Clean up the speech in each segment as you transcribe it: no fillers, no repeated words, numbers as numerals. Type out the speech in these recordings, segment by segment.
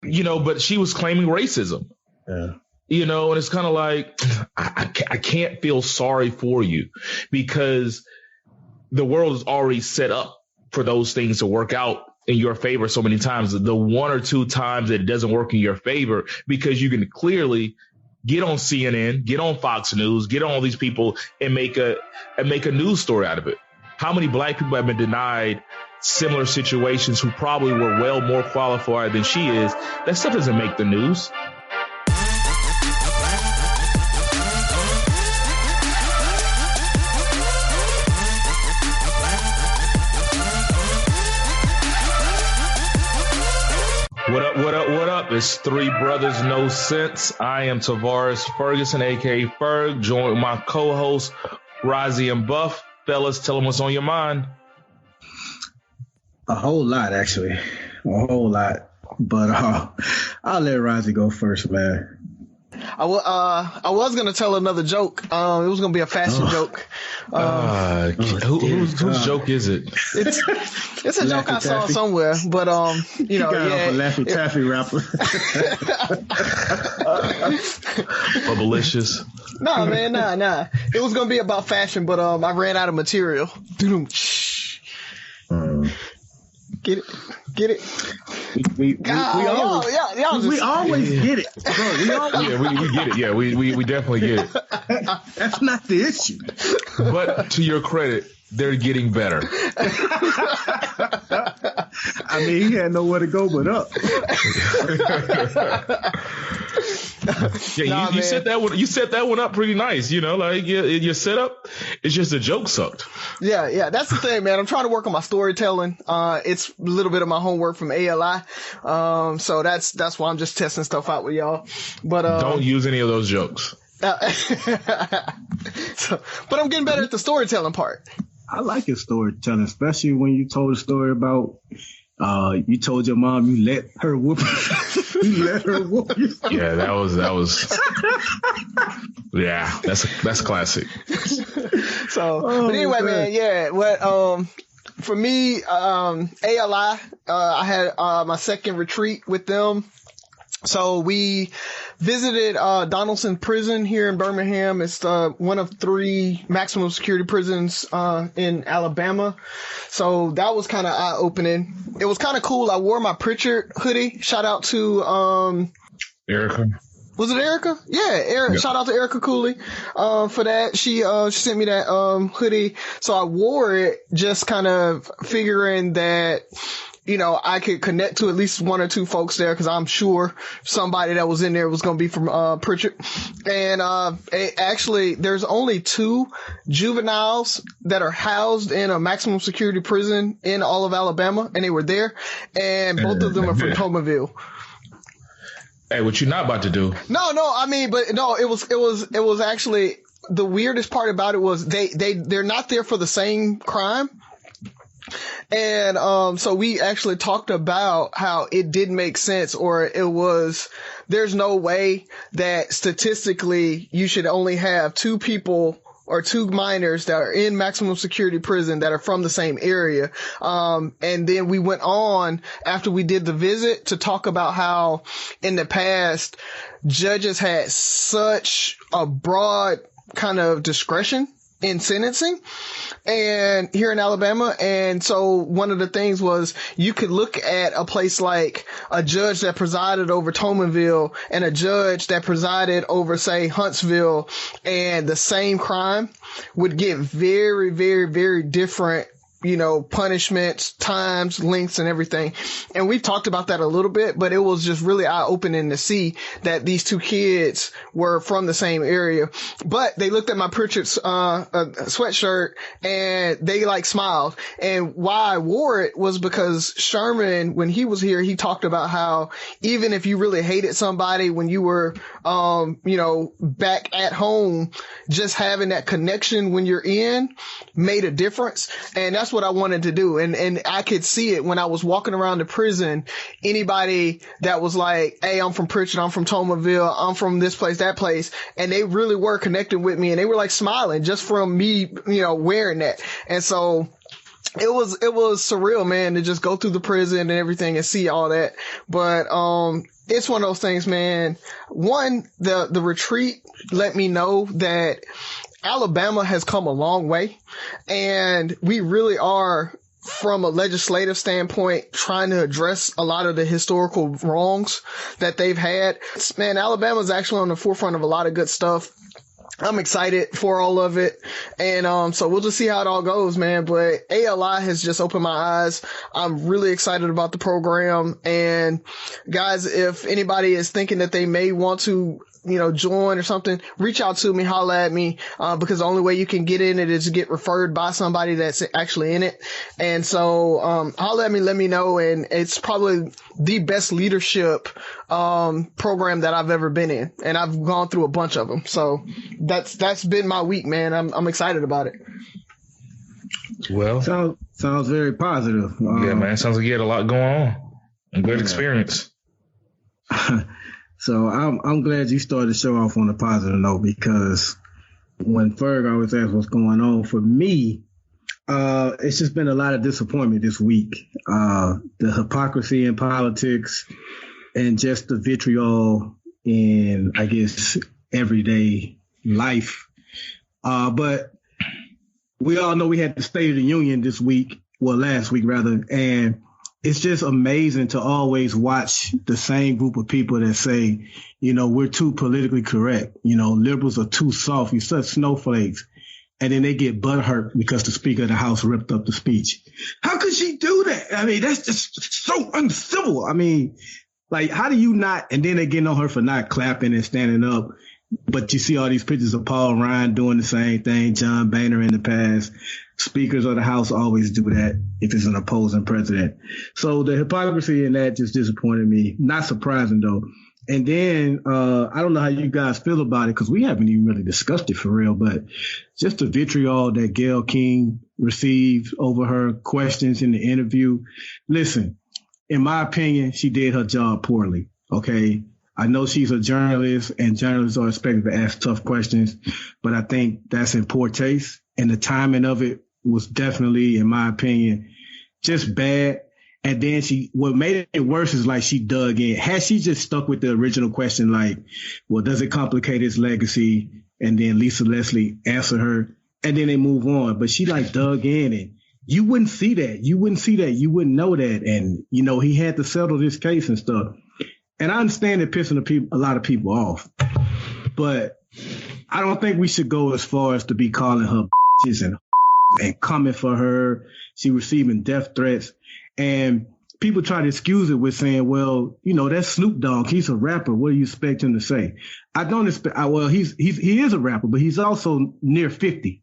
but she was claiming racism. Yeah. And it's kind of like, I can't feel sorry for you because the world is already set up for those things to work out in your favor so many times. The one or two times that it doesn't work in your favor, because you can clearly get on CNN, get on Fox News, get on all these people and make a news story out of it. How many black people have been denied similar situations who probably were well more qualified than she is? That stuff doesn't make the news. What up? It's Three Brothers No Sense. I am Tavares Ferguson, aka Ferg, joined with my co-host Razi and Buff. Fellas, tell them what's on your mind. A whole lot, actually. A whole lot. But I'll let Razi go first, man. I was going to tell another joke. It was going to be a fashion joke. Whose joke is it? It's a joke I saw somewhere, but He got off a Laffy Taffy rapper. Bubblicious. Nah, man, nah. It was gonna be about fashion, but I ran out of material. Get it? We always get it. Bro, we get it. Yeah, we definitely get it. That's not the issue. But to your credit, they're getting better. I mean, he had nowhere to go but up. Yeah, you set that one. You set that one up pretty nice. Your setup. It's just the joke sucked. Yeah. That's the thing, man. I'm trying to work on my storytelling. It's a little bit of my homework from ALI. So that's why I'm just testing stuff out with y'all. But don't use any of those jokes. But I'm getting better at the storytelling part. I like your storytelling, especially when you told a story about you told your mom you let her whoop you. Yeah, that was yeah, that's classic. But anyway, man, yeah. For me, ALI, I had my second retreat with them. So we visited Donaldson Prison here in Birmingham. It's one of 3 maximum security prisons in Alabama. So that was kind of eye-opening. It was kind of cool. I wore my Pritchard hoodie. Shout out to Erica. Was it Erica? Yeah, Erica. Yep. Shout out to Erica Cooley for that. She sent me that hoodie. So I wore it just kind of figuring that I could connect to at least 1 or 2 folks there, because I'm sure somebody that was in there was going to be from Pritchard. And actually, there's only 2 juveniles that are housed in a maximum security prison in all of Alabama, and they were there. And both of them are from Tomerville. Hey, what you not about to do? No, I mean, but no, it was actually, the weirdest part about it was they're not there for the same crime. And so we actually talked about how it didn't make sense, or there's no way that statistically you should only have 2 people or 2 minors that are in maximum security prison that are from the same area. And then we went on after we did the visit to talk about how in the past judges had such a broad kind of discretion in sentencing and here in Alabama. And so one of the things was you could look at a place like a judge that presided over Tomerville and a judge that presided over, say, Huntsville, and the same crime would get very, very, very different punishments, times, lengths, and everything. And we talked about that a little bit, but it was just really eye-opening to see that these 2 kids were from the same area. But they looked at my Pritchard sweatshirt and they smiled. And why I wore it was because Sherman, when he was here, he talked about how even if you really hated somebody when you were, back at home, just having that connection when you're in made a difference. And that's what I wanted to do. And I could see it when I was walking around the prison. Anybody that was like, hey, I'm from Pritchard, I'm from Tomerville, I'm from this place, that place. And they really were connecting with me, and they were smiling just from me, wearing that. And so it was surreal, man, to just go through the prison and everything and see all that. But it's one of those things, man. One, the retreat let me know that Alabama has come a long way, and we really are, from a legislative standpoint, trying to address a lot of the historical wrongs that they've had. Man, Alabama's actually on the forefront of a lot of good stuff. I'm excited for all of it. And so we'll just see how it all goes, man. But ALI has just opened my eyes. I'm really excited about the program. And guys, if anybody is thinking that they may want to, join or something, reach out to me, holla at me, because the only way you can get in it is to get referred by somebody that's actually in it. And so, holla at me, let me know. And it's probably the best leadership, program that I've ever been in. And I've gone through a bunch of them. So that's been my week, man. I'm excited about it. Well, sounds very positive. Yeah, man. Sounds like you had a lot going on. A good experience. So I'm glad you started the show off on a positive note, because when Ferg always asks what's going on, for me, it's just been a lot of disappointment this week. The hypocrisy in politics and just the vitriol in, I guess, everyday life. But we all know we had the State of the Union this week, well, last week rather, and it's just amazing to always watch the same group of people that say, we're too politically correct. Liberals are too soft. You're such snowflakes. And then they get butthurt because the Speaker of the House ripped up the speech. How could she do that? I mean, that's just so uncivil. I mean, like, how do you not? And then they get on her for not clapping and standing up. But you see all these pictures of Paul Ryan doing the same thing, John Boehner in the past. Speakers of the House always do that if it's an opposing president. So the hypocrisy in that just disappointed me. Not surprising, though. And then I don't know how you guys feel about it, because we haven't even really discussed it for real, but just the vitriol that Gayle King received over her questions in the interview. Listen, in my opinion, she did her job poorly, okay? I know she's a journalist, and journalists are expected to ask tough questions, but I think that's in poor taste. And the timing of it was definitely, in my opinion, just bad. And then what made it worse is like she dug in. Had she just stuck with the original question, like, well, does it complicate his legacy? And then Lisa Leslie answered her, and then they move on. But she like dug in, and you wouldn't see that. You wouldn't know that. And, he had to settle this case and stuff. And I understand it pissing a lot of people off, but I don't think we should go as far as to be calling her bitches and coming for her. She receiving death threats, and people try to excuse it with saying, well, that's Snoop Dogg. He's a rapper. What do you expect him to say? I don't expect, well, he is a rapper, but he's also near 50.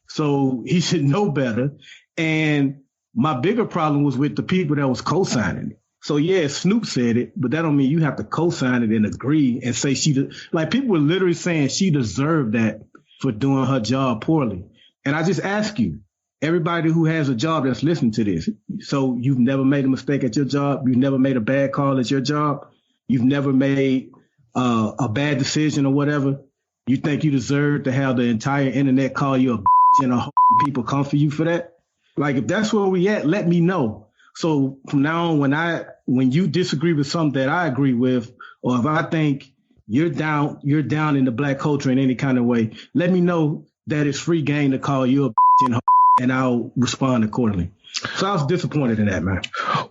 So he should know better. And my bigger problem was with the people that was co-signing it. So, yeah, Snoop said it, but that don't mean you have to co-sign it and agree and say people were literally saying she deserved that for doing her job poorly. And I just ask you, everybody who has a job that's listening to this, so you've never made a mistake at your job? You've never made a bad call at your job? You've never made a bad decision or whatever? You think you deserve to have the entire internet call you a bitch and people come for you for that? Like, if that's where we at, let me know. So from now on, when you disagree with something that I agree with, or if I think you're down in the black culture in any kind of way, let me know that it's free game to call you a bitch and I'll respond accordingly. So I was disappointed in that, man.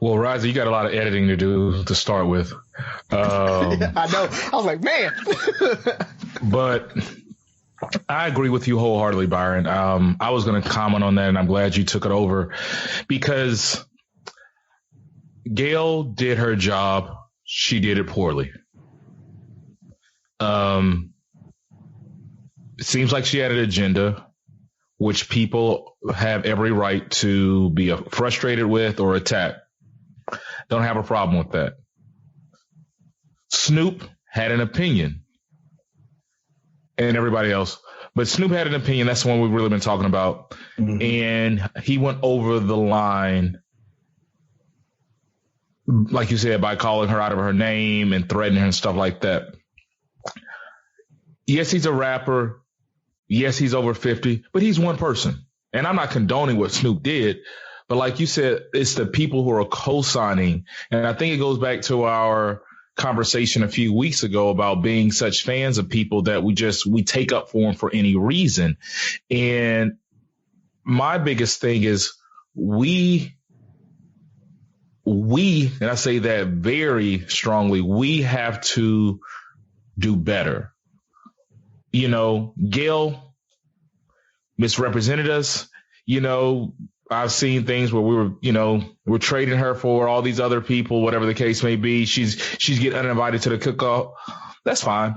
Well, Razi, you got a lot of editing to do to start with. Yeah, I know. I was like, man. But I agree with you wholeheartedly, Byron. I was going to comment on that, and I'm glad you took it over, because Gayle did her job. She did it poorly. It seems like she had an agenda, which people have every right to be frustrated with or attack. Don't have a problem with that. Snoop had an opinion, and everybody else. But Snoop had an opinion. That's the one we've really been talking about. Mm-hmm. And he went over the line, like you said, by calling her out of her name and threatening her and stuff like that. Yes, he's a rapper. Yes, he's over 50, but he's one person. And I'm not condoning what Snoop did, But like you said, it's the people who are co-signing. And I think it goes back to our conversation a few weeks ago about being such fans of people that we take up for them for any reason. And my biggest thing is we, and I say that very strongly, we have to do better. You know, Gayle misrepresented us. You know, I've seen things where we're trading her for all these other people, whatever the case may be. She's getting uninvited to the cook-off. That's fine.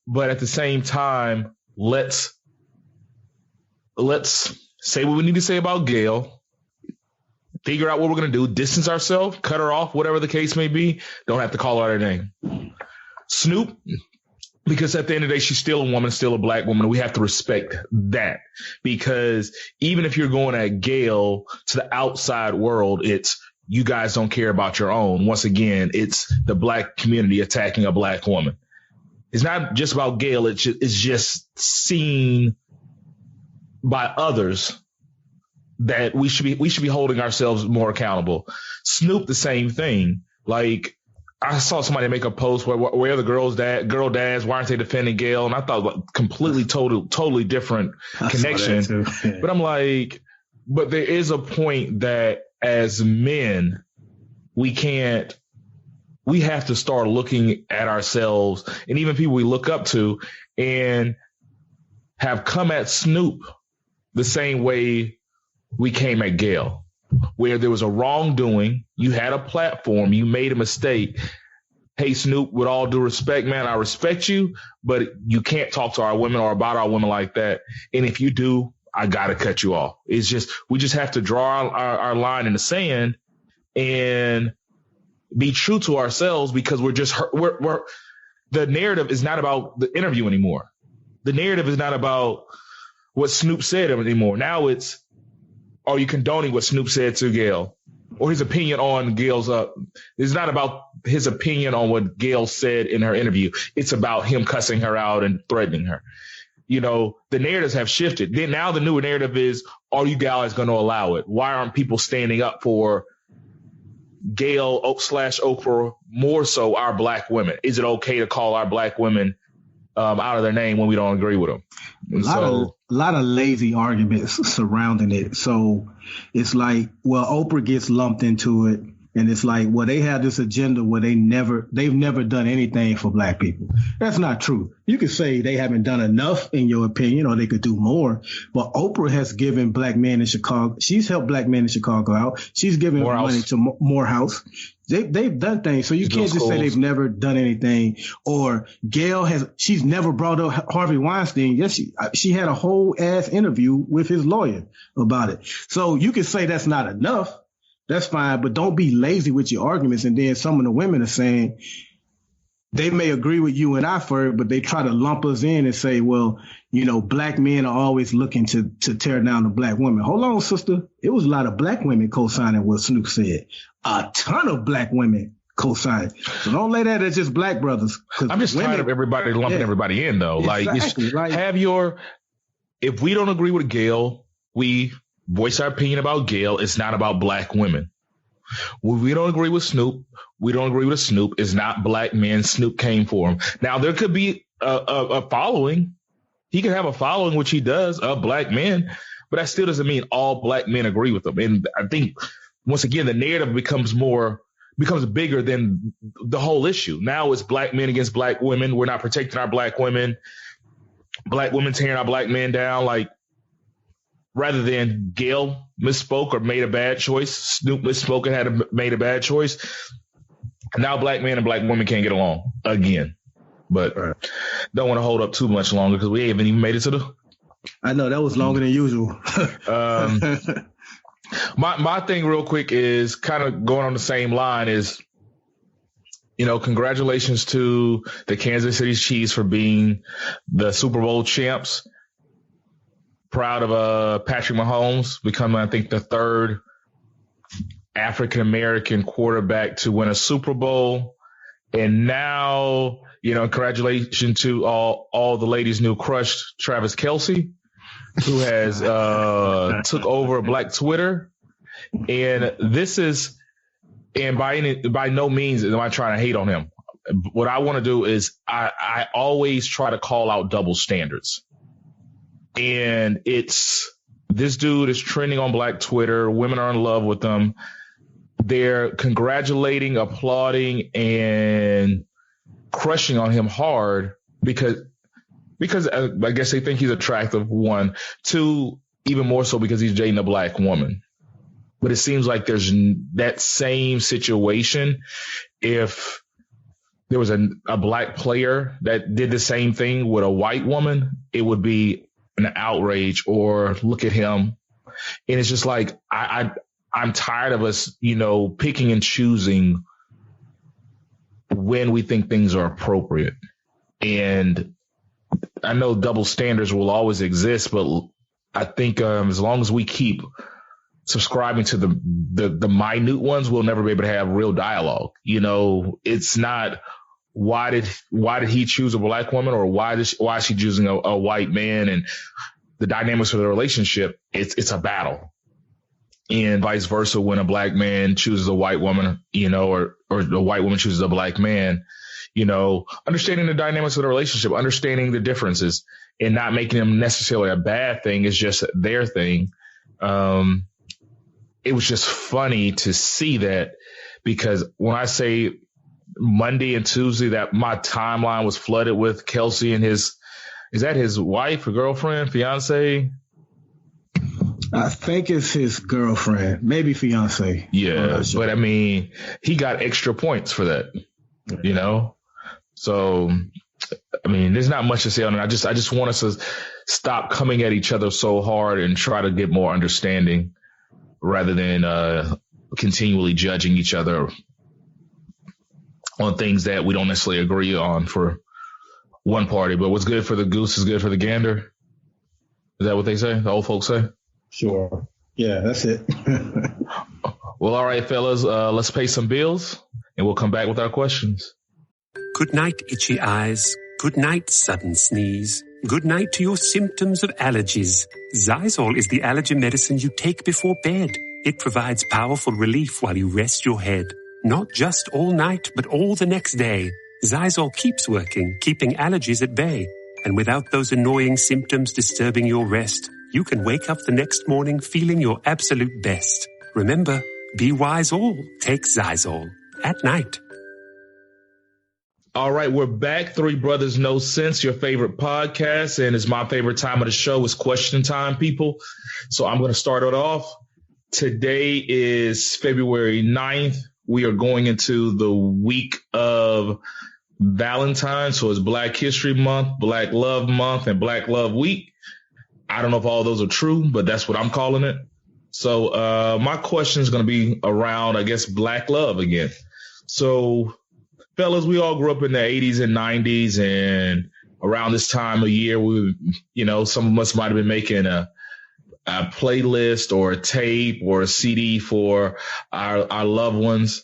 But at the same time, let's say what we need to say about Gayle. Figure out what we're going to do, distance ourselves, cut her off, whatever the case may be. Don't have to call her name. Snoop, because at the end of the day, she's still a woman, still a black woman. We have to respect that, because even if you're going at Gayle to the outside world, it's you guys don't care about your own. Once again, it's the black community attacking a black woman. It's not just about Gayle. It's just seen by others that we should be holding ourselves more accountable. Snoop, the same thing. Like, I saw somebody make a post where the girl dads, why aren't they defending Gayle? And I thought, like, completely totally different connection. Yeah. But I'm like, but there is a point that as men, we have to start looking at ourselves and even people we look up to and have come at Snoop the same way we came at Gayle, where there was a wrongdoing. You had a platform. You made a mistake. Hey, Snoop, with all due respect, man, I respect you, but you can't talk to our women or about our women like that. And if you do, I got to cut you off. It's just, we just have to draw our line in the sand and be true to ourselves, because we're the narrative is not about the interview anymore. The narrative is not about what Snoop said anymore. Now it's, are you condoning what Snoop said to Gayle or his opinion on Gayle's it's not about his opinion on what Gayle said in her interview. It's about him cussing her out and threatening her. You know, the narratives have shifted. Then now the new narrative is, are you guys going to allow it? Why aren't people standing up for Gayle / Oprah, more so our black women? Is it okay to call our black women out of their name when we don't agree with them? A lot of lazy arguments surrounding it. So it's like, well, Oprah gets lumped into it, and it's like, well, they have this agenda where they've never done anything for black people. That's not true. You could say they haven't done enough in your opinion, or they could do more. But Oprah has given black men in Chicago. She's helped black men in Chicago out. She's given money to Morehouse. They've done things. So you can't just say they've never done anything. Or she's never brought up Harvey Weinstein. Yes, she had a whole ass interview with his lawyer about it. So you can say that's not enough. That's fine, but don't be lazy with your arguments. And then some of the women are saying they may agree with you and I, Ferg, but they try to lump us in and say, well, you know, black men are always looking to tear down the black women. Hold on, sister. It was a lot of black women co-signing what Snoop said. A ton of black women co-signing. So don't lay that as just black brothers. I'm just tired of everybody lumping everybody in, though. Exactly. If we don't agree with Gayle, we voice our opinion about Gayle. It's not about black women. When we don't agree with Snoop, we don't agree with Snoop. It's not black men. Snoop came for him. Now, there could be a following. He can have a following, which he does, of black men, but that still doesn't mean all black men agree with him. And I think, once again, the narrative becomes bigger than the whole issue. Now it's black men against black women. We're not protecting our black women tearing our black men down. Like, rather than Gayle misspoke or made a bad choice, Snoop misspoke and made a bad choice. Now black men and black women can't get along again. But don't want to hold up too much longer because we haven't even made it to the. I know that was longer than usual. My thing real quick is kind of going on the same line is, you know, congratulations to the Kansas City Chiefs for being the Super Bowl champs. Proud of Patrick Mahomes becoming, I think, the third African-American quarterback to win a Super Bowl. And now, you know, congratulations to all the ladies' new crush, Travis Kelce. who has took over Black Twitter. And this is, and by no means am I trying to hate on him. What I want to do is I always try to call out double standards. And it's, this dude is trending on Black Twitter. Women are in love with him. They're congratulating, applauding, and crushing on him hard because I guess they think he's attractive, one. Two, even more so because he's dating a Black woman. But it seems like there's that same situation. If there was a Black player that did the same thing with a white woman, it would be an outrage or look at him. And it's just like, I'm tired of us, picking and choosing when we think things are appropriate. And I know double standards will always exist, but I think as long as we keep subscribing to the minute ones, we'll never be able to have real dialogue. It's not why did he choose a Black woman, or why is she choosing a white man, and the dynamics of the relationship. It's a battle, and vice versa. When a Black man chooses a white woman, or the white woman chooses a Black man, understanding the dynamics of the relationship, understanding the differences, and not making them necessarily a bad thing. It's just their thing. It was just funny to see that, because when I say Monday and Tuesday that my timeline was flooded with Kelsey and is that his wife or girlfriend, fiance? I think it's his girlfriend, maybe fiance. Yeah, sure. But I mean, he got extra points for that, So, I mean, there's not much to say on it. I just want us to stop coming at each other so hard and try to get more understanding rather than continually judging each other on things that we don't necessarily agree on for one party. But what's good for the goose is good for the gander. Is that what they say? The old folks say? Sure. Yeah, that's it. Well, all right, fellas, let's pay some bills and we'll come back with our questions. Good night, itchy eyes. Good night, sudden sneeze. Good night to your symptoms of allergies. Zysol is the allergy medicine you take before bed. It provides powerful relief while you rest your head. Not just all night, but all the next day. Zysol keeps working, keeping allergies at bay. And without those annoying symptoms disturbing your rest, you can wake up the next morning feeling your absolute best. Remember, be wise all. Take Zysol. At night. All right, we're back. Three Brothers No Sense, your favorite podcast. And it's my favorite time of the show is question time, people. So I'm going to start it off. Today is February 9th. We are going into the week of Valentines. So it's Black History Month, Black Love Month, and Black Love Week. I don't know if all those are true, but that's what I'm calling it. So my question is going to be around, I guess, Black love again. So, fellas, we all grew up in the 80s and 90s, and around this time of year, some of us might have been making a playlist or a tape or a CD for our loved ones,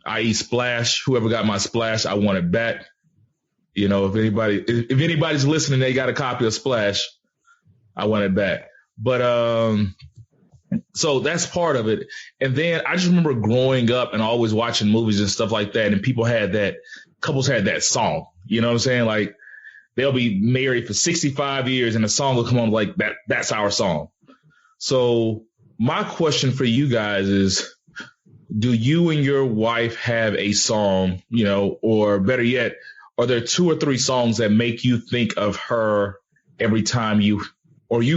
i.e. Splash. Whoever got my Splash, I want it back. If anybody's listening, they got a copy of Splash, I want it back. But so that's part of it. And then I just remember growing up and always watching movies and stuff like that, and couples had that song. You know what I'm saying? Like, they'll be married for 65 years and the song will come on like that. That's our song. So my question for you guys is, do you and your wife have a song, or better yet, are there two or three songs that make you think of her every time you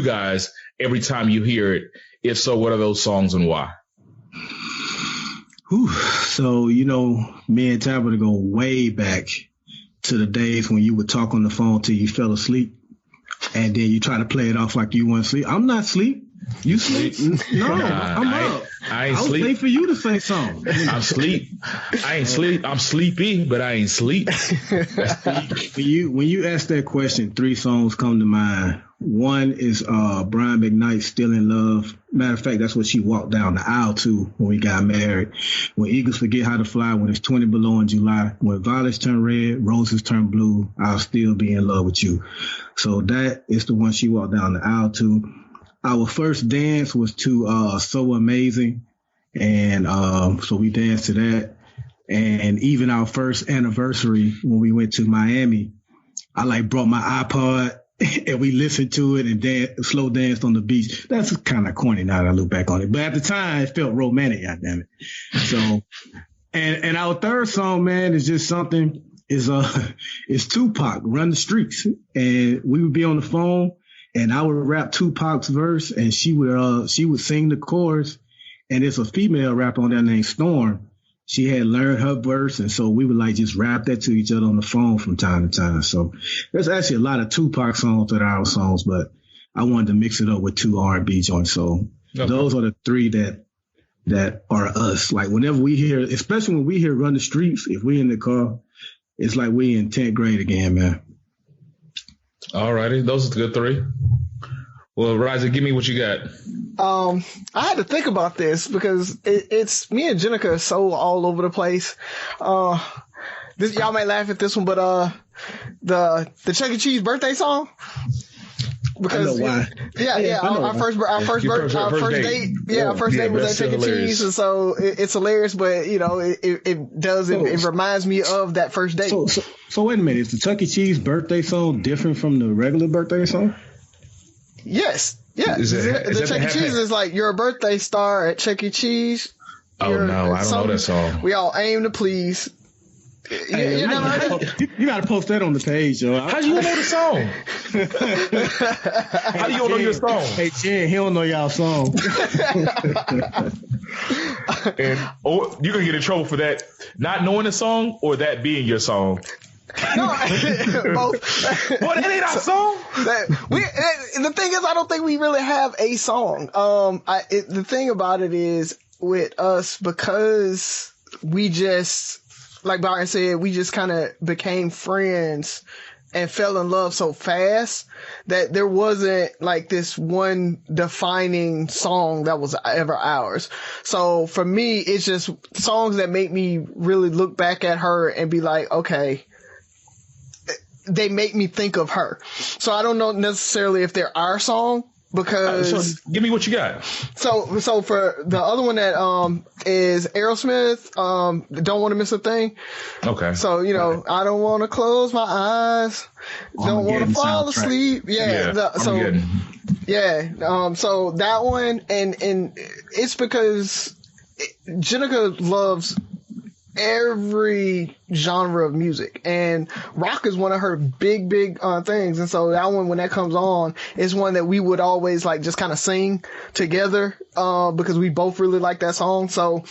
guys every time you hear it? If so, what are those songs and why? So, me and Tabitha go way back to the days when you would talk on the phone till you fell asleep, and then you try to play it off like you weren't asleep. I'm not asleep. You sleep? No, I'm up. I ain't I was sleep. waiting for you to say something. I'm sleep. I ain't sleep. I'm sleepy, but I ain't sleep. When you ask that question, 3 songs come to mind. One is Brian McKnight's "Still in Love." Matter of fact, that's what she walked down the aisle to when we got married. When eagles forget how to fly, when it's 20 below in July, when violets turn red, roses turn blue, I'll still be in love with you. So that is the one she walked down the aisle to. Our first dance was to So Amazing, and so we danced to that. And even our first anniversary when we went to Miami, I brought my iPod and we listened to it and slow danced on the beach. That's kind of corny now that I look back on it, but at the time it felt romantic. Goddamn it! So, and our third song, man, is just something. It's Tupac, "Run the Streets," and we would be on the phone. And I would rap Tupac's verse, and she would sing the chorus. And it's a female rapper on there named Storm. She had learned her verse, and so we would just rap that to each other on the phone from time to time. So there's actually a lot of Tupac songs that are our songs, but I wanted to mix it up with 2 R&B joints. So those are the 3 that are us. Like whenever we hear, especially when we hear "Run the Streets," if we in the car, it's like we in 10th grade again, man. All righty, those are the good 3. Well, Razi, give me what you got. I had to think about this because it's me and Jenica are so all over the place. Y'all might laugh at this one, but the Chuck E. Cheese birthday song. Because our first date was at Chuck E. Cheese, and so it's hilarious. But it reminds me of that first date. So wait a minute, is the Chuck E. Cheese birthday song different from the regular birthday song? Yes, yeah. The Chuck E. Cheese is like, "You're a birthday star at Chuck E. Cheese." Oh no, I don't know that song. We all aim to please. Hey, you got to post that on the page, yo. How do you know the song? How do you know your song? Hey, Jen, he don't know y'all song. And you're gonna get in trouble for that, not knowing the song or that being your song. No, both. Well, that ain't our song. The thing is, I don't think we really have a song. The thing about it is with us, because we just, like Byron said, we just kind of became friends and fell in love so fast that there wasn't like this one defining song that was ever ours. So for me, it's just songs that make me really look back at her and be like, okay, they make me think of her. So I don't know necessarily if they're our song, because so give me what you got. So for the other one that is Aerosmith, Don't Want to Miss a Thing. Okay. So I don't want to close my eyes, don't want to fall asleep. So that one, and it's because Jenica loves every genre of music, and rock is one of her big things. And so that one, when that comes on, is one that we would always like just kind of sing together, because we both really like that song. So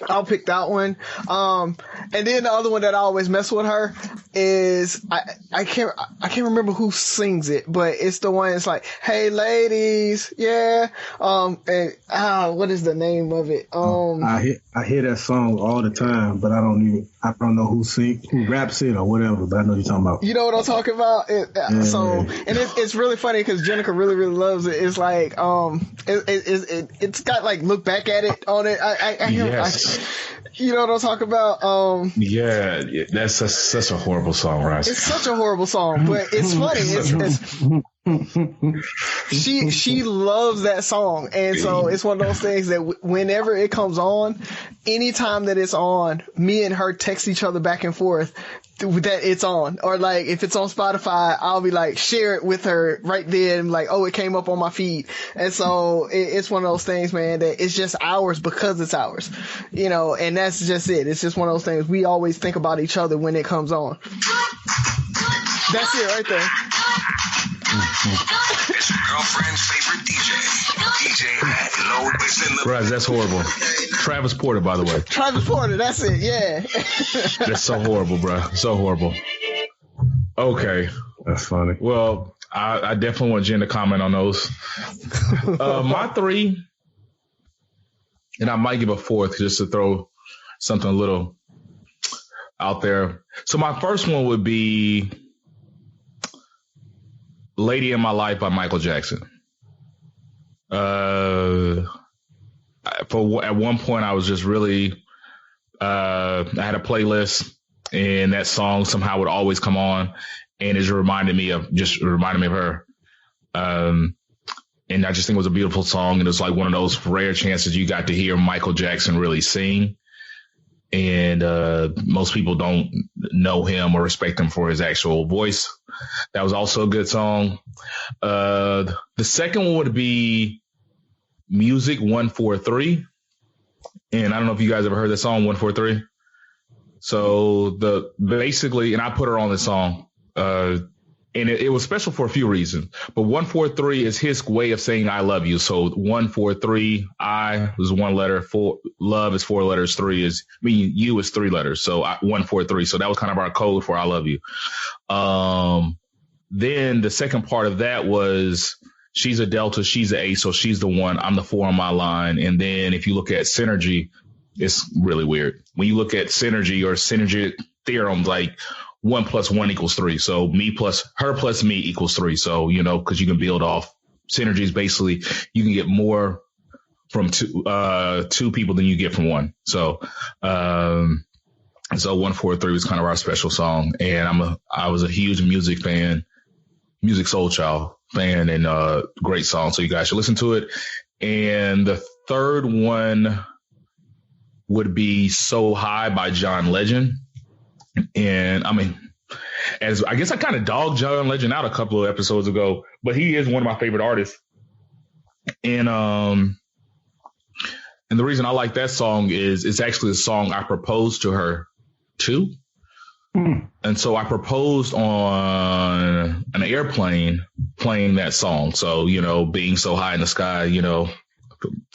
I'll pick that one. And then the other one that I always mess with her is I can't remember who sings it, but it's the one that's like, "Hey ladies, yeah." What is the name of it? I hear that song all the time, but I don't know who raps it or whatever, but I know what you're talking about. You know what I'm talking about? And it's really funny because Jenica really, really loves it. It's like, it's got like look back at it on it. You know what I'm talking about? Yeah, that's such a horrible song, right? It's such a horrible song, but it's funny. She loves that song, and so it's one of those things that whenever it comes on, anytime that it's on, me and her text each other back and forth that it's on, or like if it's on Spotify, I'll be like share it with her right then, like, oh, it came up on my feed. And so it's one of those things, man, that it's just ours because it's ours, and that's just it. It's just one of those things we always think about each other when it comes on. That's it right there. It's your girlfriend's favorite DJ Matt is in the Right, that's horrible. Travis Porter, by the way. Travis Porter, that's it, yeah. That's so horrible, bro. So horrible. Okay. That's funny. Well, I definitely want Jen to comment on those. My three, and I might give a fourth just to throw something a little out there. So my first one would be Lady in My Life by Michael Jackson. At one point I was just really, I had a playlist and that song somehow would always come on and it reminded me of her. And I just think it was a beautiful song. And it's like one of those rare chances you got to hear Michael Jackson really sing. And most people don't know him or respect him for his actual voice. That was also a good song. The second one would be Music 143. And I don't know if you guys ever heard that song 143. So basically, and I put her on the song, and it was special for a few reasons, but 143 is his way of saying I love you. So 143, I was one letter, love is 4 letters, 3 is, you is 3 letters. So 143. So that was kind of our code for I love you. Then the second part of that was she's a Delta, she's an A, so she's the 1, I'm the 4 on my line. And then if you look at synergy, it's really weird. When you look at synergy or synergy theorems, like 1 + 1 = 3. So me plus her plus me equals 3. So, because you can build off synergies. Basically, you can get more from two people than you get from one. So 143 was kind of our special song. And I was a huge music Soul Child fan, and great song. So you guys should listen to it. And the third one would be So High by John Legend. And as I guess I kind of dogged John Legend out a couple of episodes ago, but he is one of my favorite artists. And the reason I like that song is it's actually a song I proposed to her too. And so I proposed on an airplane playing that song. So, being so high in the sky, feel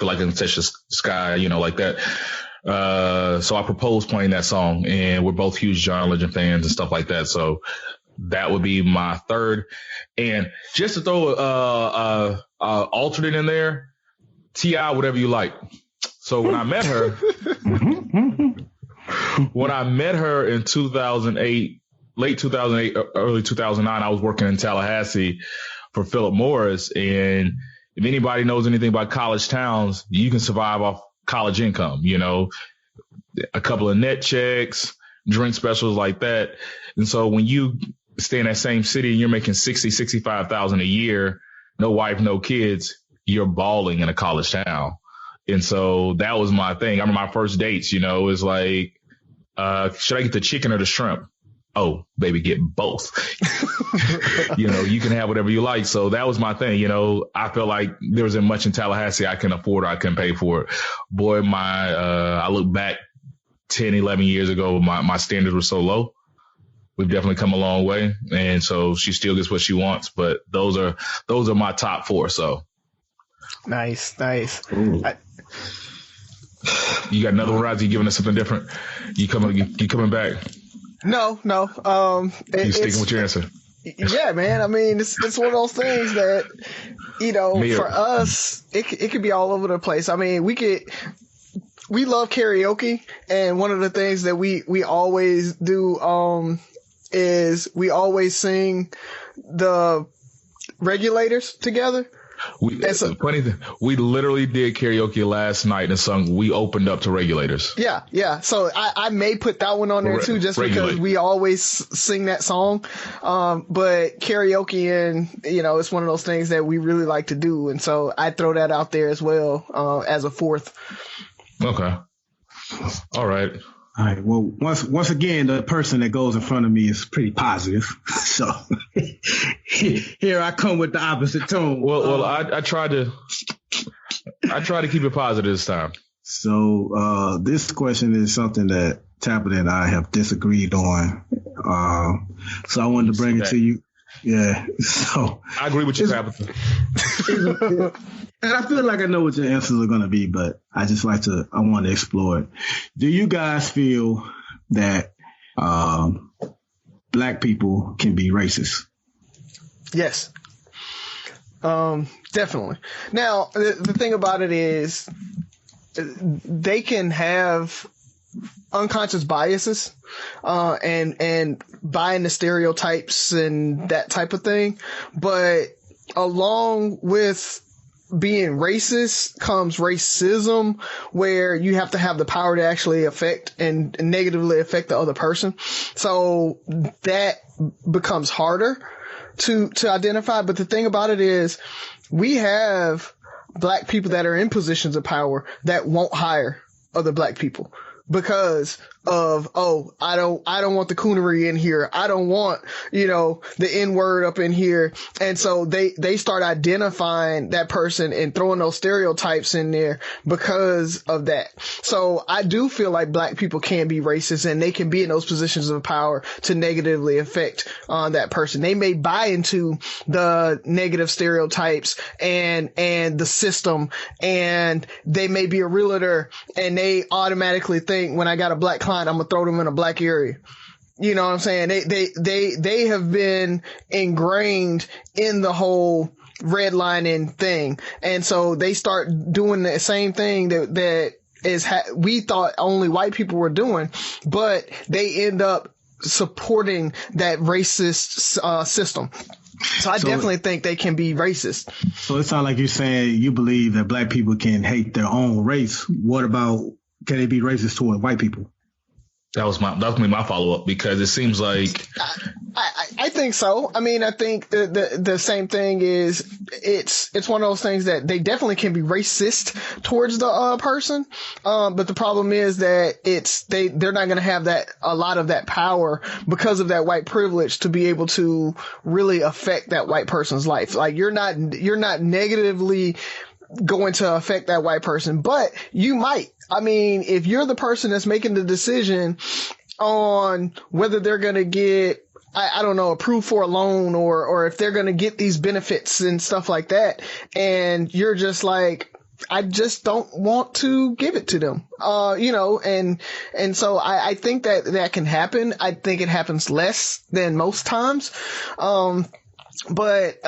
like in such a sky, like that. So I proposed playing that song, and we're both huge John Legend fans and stuff like that. So that would be my third. And just to throw alternate in there, T.I., Whatever You Like. So when I met her, in 2008, late 2008, early 2009, I was working in Tallahassee for Philip Morris. And if anybody knows anything about college towns, you can survive off college income, a couple of net checks, drink specials like that. And so when you stay in that same city and you're making $65,000 a year, no wife, no kids, you're balling in a college town. And so that was my thing. I remember my first dates, is like, should I get the chicken or the shrimp? Oh, baby, get both. You can have whatever you like. So that was my thing. I felt like there wasn't much in Tallahassee I can afford or I couldn't pay for it. Boy, I look back 10, 11 years ago, my standards were so low. We've definitely come a long way. And so she still gets what she wants, but those are my top 4. So. Nice. You got another one, Razi, giving us something different? You coming back? No. You sticking with your answer? Yeah, man. It's one of those things that, for us, it could be all over the place. We love karaoke, and one of the things that we always do is we always sing the Regulators together. Funny thing, we literally did karaoke last night and sung We Opened Up to Regulators. Yeah. So I may put that one on there too, just because we always sing that song. But karaoke, and it's one of those things that we really like to do, and so I throw that out there as well as a fourth. Okay. All right. All right. Well, once again, the person that goes in front of me is pretty positive. So here I come with the opposite tone. Well, I tried to keep it positive this time. So this question is something that Tabitha and I have disagreed on. So I wanted to bring it to you. Yeah. So I agree with you, Tabitha. And I feel like I know what your answers are going to be, but I want to explore it. Do you guys feel that Black people can be racist? Yes. Definitely. Now, the thing about it is they can have unconscious biases, and buying the stereotypes and that type of thing. But along with being racist comes racism, where you have to have the power to actually affect and negatively affect the other person. So that becomes harder to identify. But the thing about it is we have black people that are in positions of power that won't hire other black people because of, I don't want the coonery in here. I don't want, the N-word up in here. And so they start identifying that person and throwing those stereotypes in there because of that. So I do feel like black people can be racist, and they can be in those positions of power to negatively affect that person. They may buy into the negative stereotypes and the system, and they may be a realtor and they automatically think, when I got a black client, I'm gonna throw them in a black area. You know what I'm saying? They have been ingrained in the whole redlining thing, and so they start doing the same thing that we thought only white people were doing, but they end up supporting that racist system. So I definitely think they can be racist. So it sounds like you're saying you believe that black people can hate their own race. What about, can they be racist toward white people? That was my follow up, because it seems like I think so. I mean, I think the same thing is it's one of those things that they definitely can be racist towards the person. But the problem is that they're not going to have a lot of that power because of that white privilege to be able to really affect that white person's life. Like you're not negatively going to affect that white person, but you might. I mean, if you're the person that's making the decision on whether they're going to get, I don't know, approved for a loan, or if they're going to get these benefits and stuff like that, and you're just like, I just don't want to give it to them, and so I think that can happen. I think it happens less than most times. But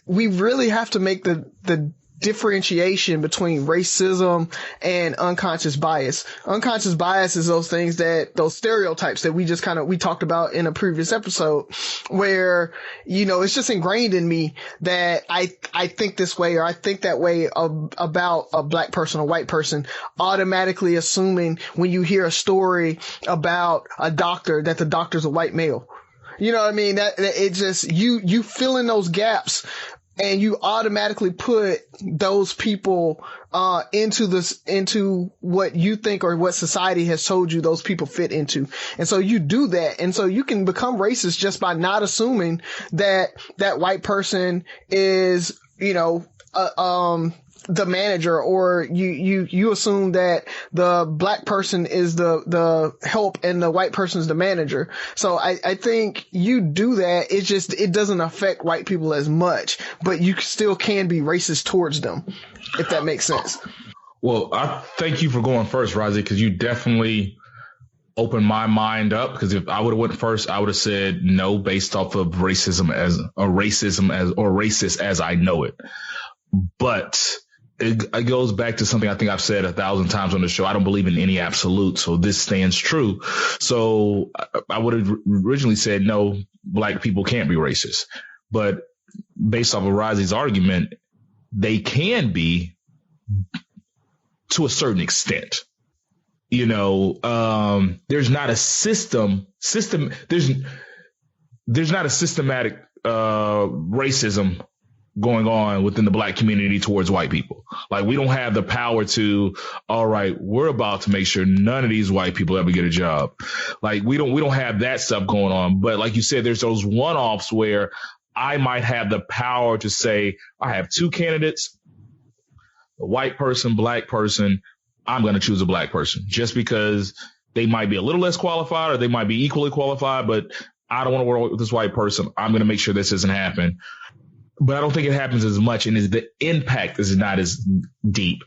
we really have to make the differentiation between racism and unconscious bias. Unconscious bias is those stereotypes that we talked about in a previous episode, where, it's just ingrained in me that I think this way, or I think that way about a black person or white person, automatically assuming when you hear a story about a doctor that the doctor's a white male. You know what I mean? That it just, you fill in those gaps, and you automatically put those people into what you think, or what society has told you those people fit into. And so you do that. And so you can become racist just by not assuming that white person is, the manager, or you assume that the black person is the help and the white person is the manager. So I think you do that. It doesn't affect white people as much, but you still can be racist towards them, if that makes sense. Well, I thank you for going first, Razi, because you definitely opened my mind up. Because if I would have went first, I would have said no, based off of racist as I know it. But it goes back to something I think I've said 1,000 times on the show. I don't believe in any absolute, so this stands true. So I would have originally said no, black people can't be racist. But based off of Razi's argument, they can be to a certain extent. There's not a there's not a systematic racism going on within the black community towards white people. Like, we don't have the power to, all right, we're about to make sure none of these white people ever get a job. Like, we don't have that stuff going on. But like you said, there's those one-offs where I might have the power to say, I have two candidates, a white person, black person. I'm going to choose a black person just because they might be a little less qualified, or they might be equally qualified, but I don't want to work with this white person. I'm going to make sure this doesn't happen. But I don't think it happens as much, and the impact is not as deep,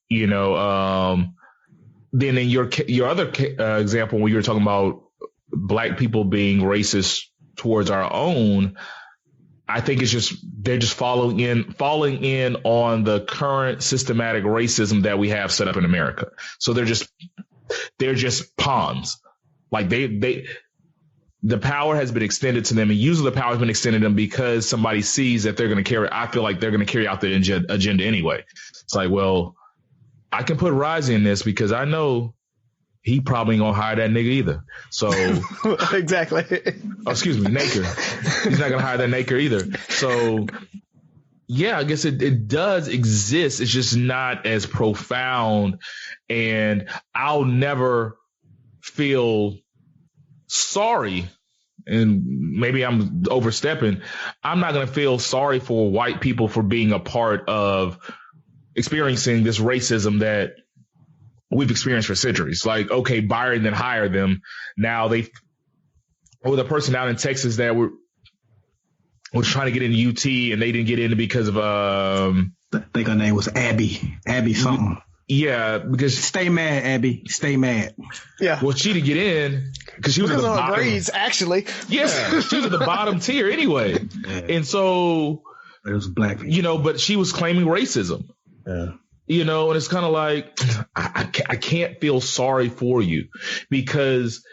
Then in your other example, when you were talking about black people being racist towards our own, I think they're just falling in on the current systematic racism that we have set up in America. So they're just pawns. Like the power has been extended to them, and usually the power has been extended to them because somebody sees that I feel like they're going to carry out the agenda anyway. It's like, well, I can put Razi in this because I know he probably ain't gonna hire that nigga either. So exactly. Excuse me, Naker. He's not gonna hire that Naker either. So yeah, I guess it does exist. It's just not as profound, and I'll never feel sorry. And maybe I'm overstepping. I'm not gonna feel sorry for white people for being a part of experiencing this racism that we've experienced for centuries. Like, okay, Byron then hired them. Now the person out in Texas that was trying to get into UT and they didn't get in because of I think her name was Abby something. Yeah, because stay mad, Abby. Stay mad. Yeah. Well, she didn't get in because she was at the bottom. Grades, actually. Yeah, she was at the bottom tier anyway, and so it was black people. But she was claiming racism. Yeah. And it's kind of like, I can't feel sorry for you because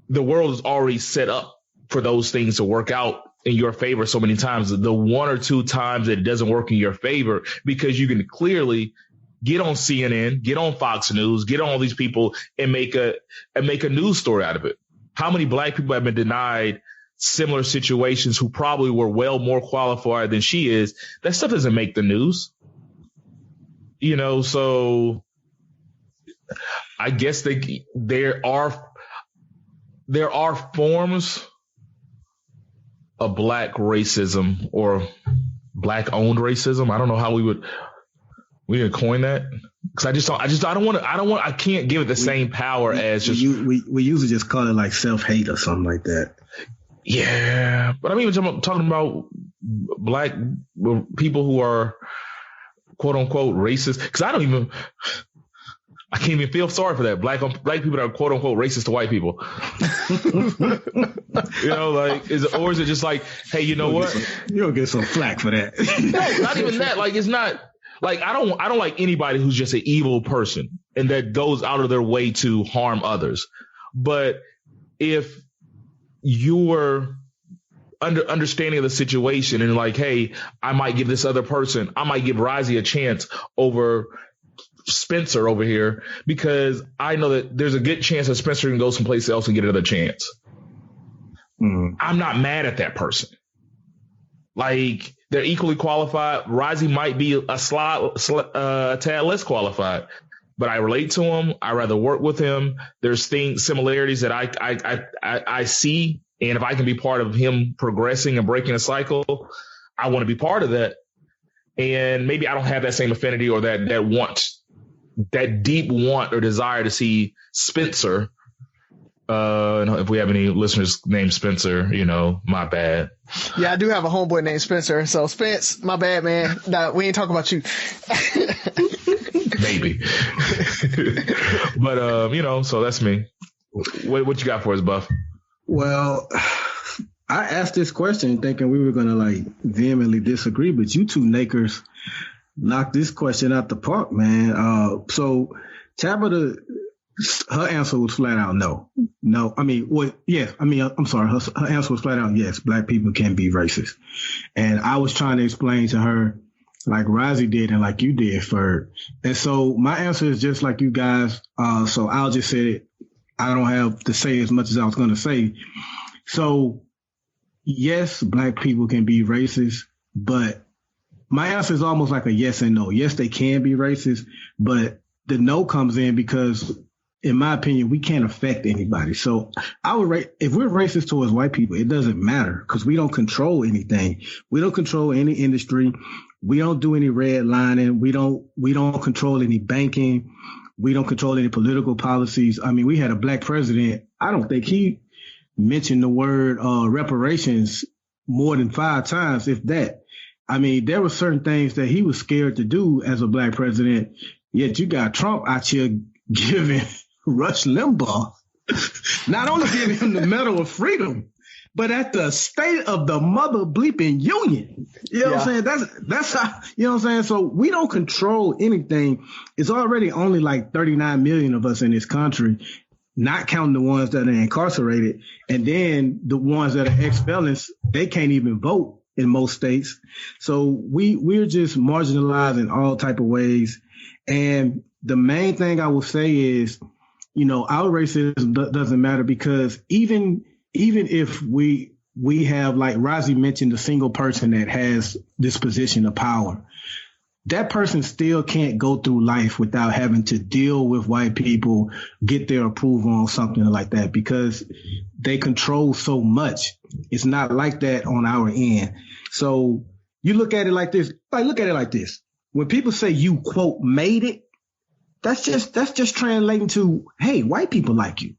the world is already set up for those things to work out in your favor so many times. The one or two times that it doesn't work in your favor, because you can clearly get on CNN, get on Fox News, get on all these people and make a news story out of it. How many black people have been denied similar situations who probably were well more qualified than she is? That stuff doesn't make the news. So I guess there are forms of black racism or black owned racism. I don't know how we would coin that, because I can't give it the same power as just we usually just call it like self-hate or something like that. Yeah, but I'm even talking about black people who are quote unquote racist, because I can't even feel sorry for that. Black people that are quote unquote racist to white people. Or is it just like, hey, you know what? You'll get some flack for that. No, not even that. Like, it's not like I don't like anybody who's just an evil person and that goes out of their way to harm others. But if you were understanding of the situation and like, hey, I might give this other person, I might give Razi a chance over Spencer over here, because I know that there's a good chance that Spencer can go someplace else and get another chance. I'm not mad at that person. Like, they're equally qualified. Razi might be a tad less qualified, but I relate to him. I rather work with him. There's similarities that I see. And if I can be part of him progressing and breaking a cycle, I want to be part of that. And maybe I don't have that same affinity or that deep want or desire to see Spencer. If we have any listeners named Spencer, my bad. Yeah, I do have a homeboy named Spencer. So Spence, my bad, man. Nah, we ain't talking about you. Maybe. But, so that's me. What you got for us, Buff? Well, I asked this question thinking we were going to vehemently disagree, but you two Nakers knocked this question out the park, man. So Tabitha, her answer was flat out no. No, I'm sorry. Her answer was flat out yes, black people can be racist. And I was trying to explain to her like Razi did and like you did, Ferg. And so my answer is just like you guys. So I'll just say it. I don't have to say as much as I was going to say. So, yes, black people can be racist, but my answer is almost like a yes and no. Yes, they can be racist, but the no comes in because, in my opinion, we can't affect anybody. So if we're racist towards white people, it doesn't matter because we don't control anything. We don't control any industry. We don't do any redlining. We don't control any banking. We don't control any political policies. I mean, we had a black president. I don't think he mentioned the word reparations more than 5 times, if that. I mean, there were certain things that he was scared to do as a black president. Yet you got Trump out here giving Rush Limbaugh, not only giving him the Medal of Freedom, but at the state of the mother bleeping union. You know what I'm saying? That's how, you know what I'm saying? So we don't control anything. It's already only like 39 million of us in this country, not counting the ones that are incarcerated. And then the ones that are ex-felons, they can't even vote in most states. So we're just marginalized in all type of ways. And the main thing I will say is, you know, our racism doesn't matter, because even if we have, like Razi mentioned, a single person that has this position of power, that person still can't go through life without having to deal with white people, get their approval on something like that, because they control so much. It's not like that on our end. So you look at it like this. Look at it like this. When people say you, quote, made it, that's just translating to, hey, white people like you.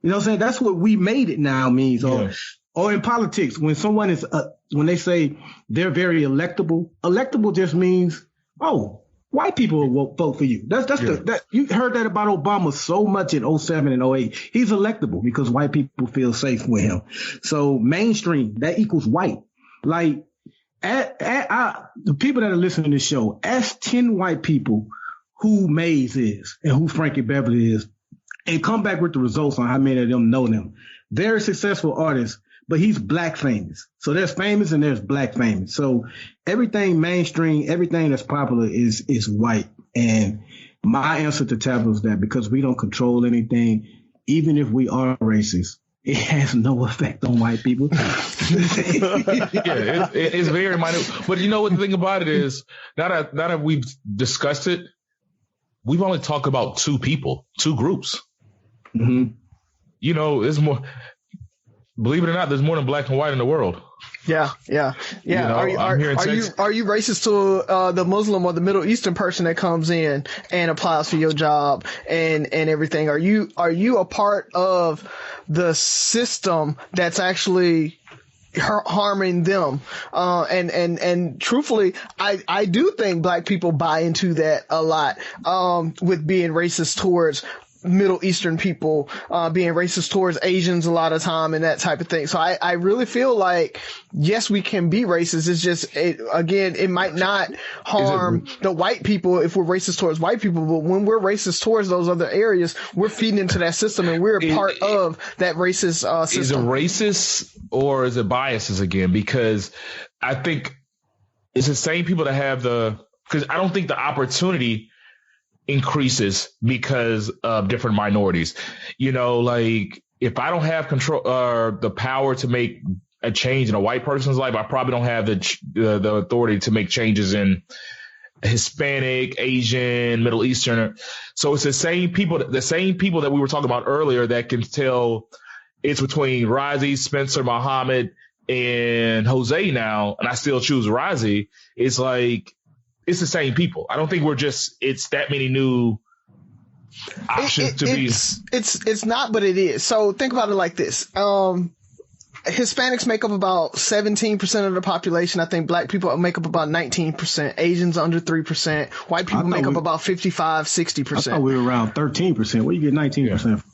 You know what I'm saying? That's what we made it now means. Yeah. Or in politics, when someone is, when they say they're very electable just means, oh, white people will vote for you. You heard that about Obama so much in 07 and 08. He's electable because white people feel safe with him. So mainstream, that equals white. Like, the people that are listening to this show, ask 10 white people who Maze is and who Frankie Beverly is, and come back with the results on how many of them know them. Very successful artist, but he's black famous. So there's famous and there's black famous. So everything mainstream, everything that's popular is white. And my answer to Tabitha is that because we don't control anything, even if we are racist, it has no effect on white people. It's very minor. But you know what the thing about it is, now that we've discussed it, we've only talked about two groups. Mm-hmm. You know, there's more. Believe it or not, there's more than black and white in the world. Yeah. You know, are you racist to the Muslim or the Middle Eastern person that comes in and applies for your job and everything? Are you a part of the system that's actually harming them? And truthfully, I do think black people buy into that a lot, with being racist towards Middle Eastern people, being racist towards Asians a lot of time and that type of thing. So I really feel like, yes, we can be racist. It's just, it might not harm the white people if we're racist towards white people, but when we're racist towards those other areas, we're feeding into that system and we're a part of that racist system. Is it racist or is it biases again? Because I think it's the same people that have because I don't think the opportunity increases because of different minorities. You know, like if I don't have control or the power to make a change in a white person's life, I probably don't have the authority to make changes in Hispanic, Asian, Middle Eastern. So it's the same people that we were talking about earlier that can tell it's between Razi, Spencer, Muhammad, and Jose now, and I still choose Razi. It's like, it's the same people. I don't think it's that many new options to be. It's not, but it is. So think about it like this. Hispanics make up about 17% of the population. I think black people make up about 19%. Asians under 3%. White people make up about 55, 60%. I thought we were around 13%. Where you get 19% from?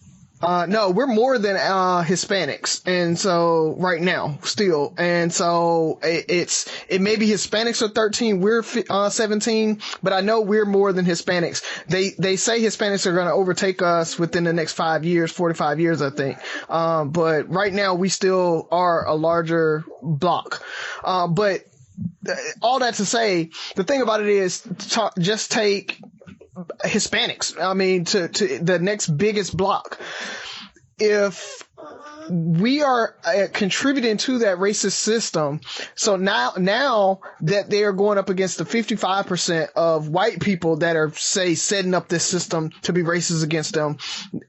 No, we're more than Hispanics, and so right now still, and so it may be Hispanics are 13, we're 17, but I know we're more than Hispanics. They say Hispanics are going to overtake us within the next 5 years, 45 years, I think. But right now we still are a larger block. But all that to say, the thing about it is, just take Hispanics. I mean, to the next biggest block. If we are contributing to that racist system, so now that they are going up against the 55% of white people that are, say, setting up this system to be racist against them,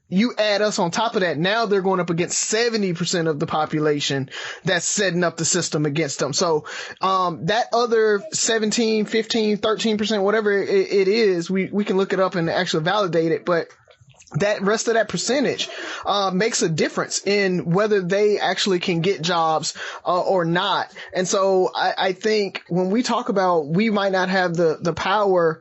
you add us on top of that, now they're going up against 70% of the population that's setting up the system against them. So that other 17, 15, 13%, whatever it is, we can look it up and actually validate it, but that rest of that percentage makes a difference in whether they actually can get jobs or not. And so I think when we talk about we might not have the power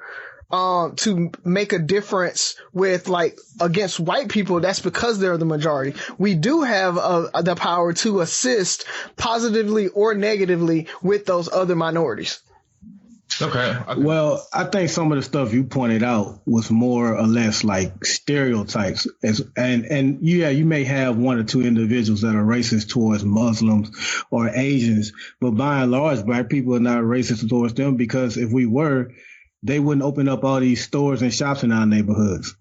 to make a difference with like against white people, that's because they're the majority. We do have the power to assist positively or negatively with those other minorities. Okay. Well, I think some of the stuff you pointed out was more or less like stereotypes, and you may have one or two individuals that are racist towards Muslims or Asians, but by and large, black people are not racist towards them, because if we were, they wouldn't open up all these stores and shops in our neighborhoods.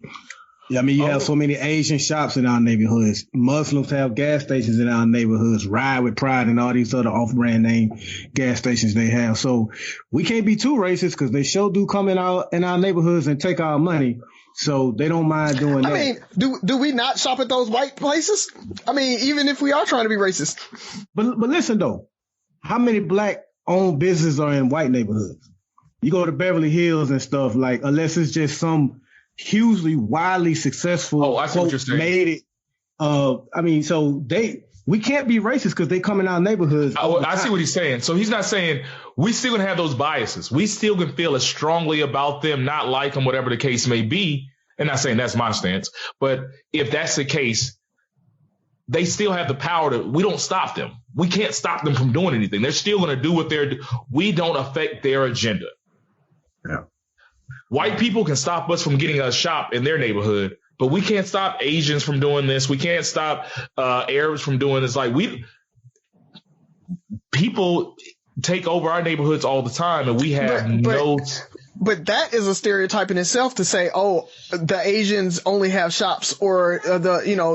I mean, you have so many Asian shops in our neighborhoods. Muslims have gas stations in our neighborhoods, Ride with Pride and all these other off-brand name gas stations they have. So we can't be too racist, because they sure do come in our neighborhoods and take our money. So they don't mind doing that. I mean, do we not shop at those white places? I mean, even if we are trying to be racist. But listen, though, how many black-owned businesses are in white neighborhoods? You go to Beverly Hills and stuff, like, unless it's just some hugely, wildly successful. Oh, I see what you're saying. Made it. I mean, so we can't be racist because they come in our neighborhoods. I see what he's saying. So he's not saying we still gonna have those biases. We still can feel as strongly about them, not like them, whatever the case may be. And not saying that's my stance, but if that's the case, they still have the power we don't stop them. We can't stop them from doing anything. They're still gonna do what we don't affect their agenda. Yeah. White people can stop us from getting a shop in their neighborhood, but we can't stop Asians from doing this. We can't stop Arabs from doing this. Like people take over our neighborhoods all the time, and we have But that is a stereotype in itself to say, oh, the Asians only have shops, or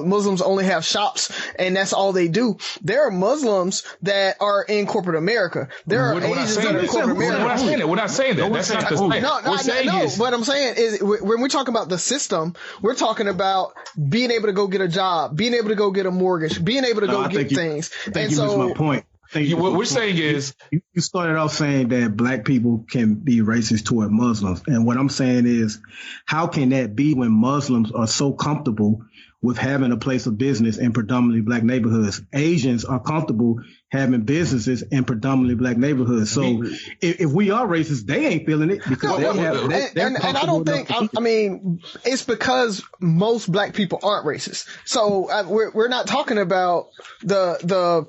Muslims only have shops, and that's all they do. There are Muslims that are in corporate America. There are Asians that are in corporate America. We're not saying that. That's not the thing. No. What I'm saying is, when we talk about the system, we're talking about being able to go get a job, being able to go get a mortgage, being able to go get things. I think you missed my point. What we're saying is, you started off saying that black people can be racist toward Muslims. And what I'm saying is, how can that be when Muslims are so comfortable with having a place of business in predominantly black neighborhoods? Asians are comfortable having businesses in predominantly black neighborhoods. So if we are racist, they ain't feeling it, because and I don't think, I mean, it's because most black people aren't racist. So we're not talking about the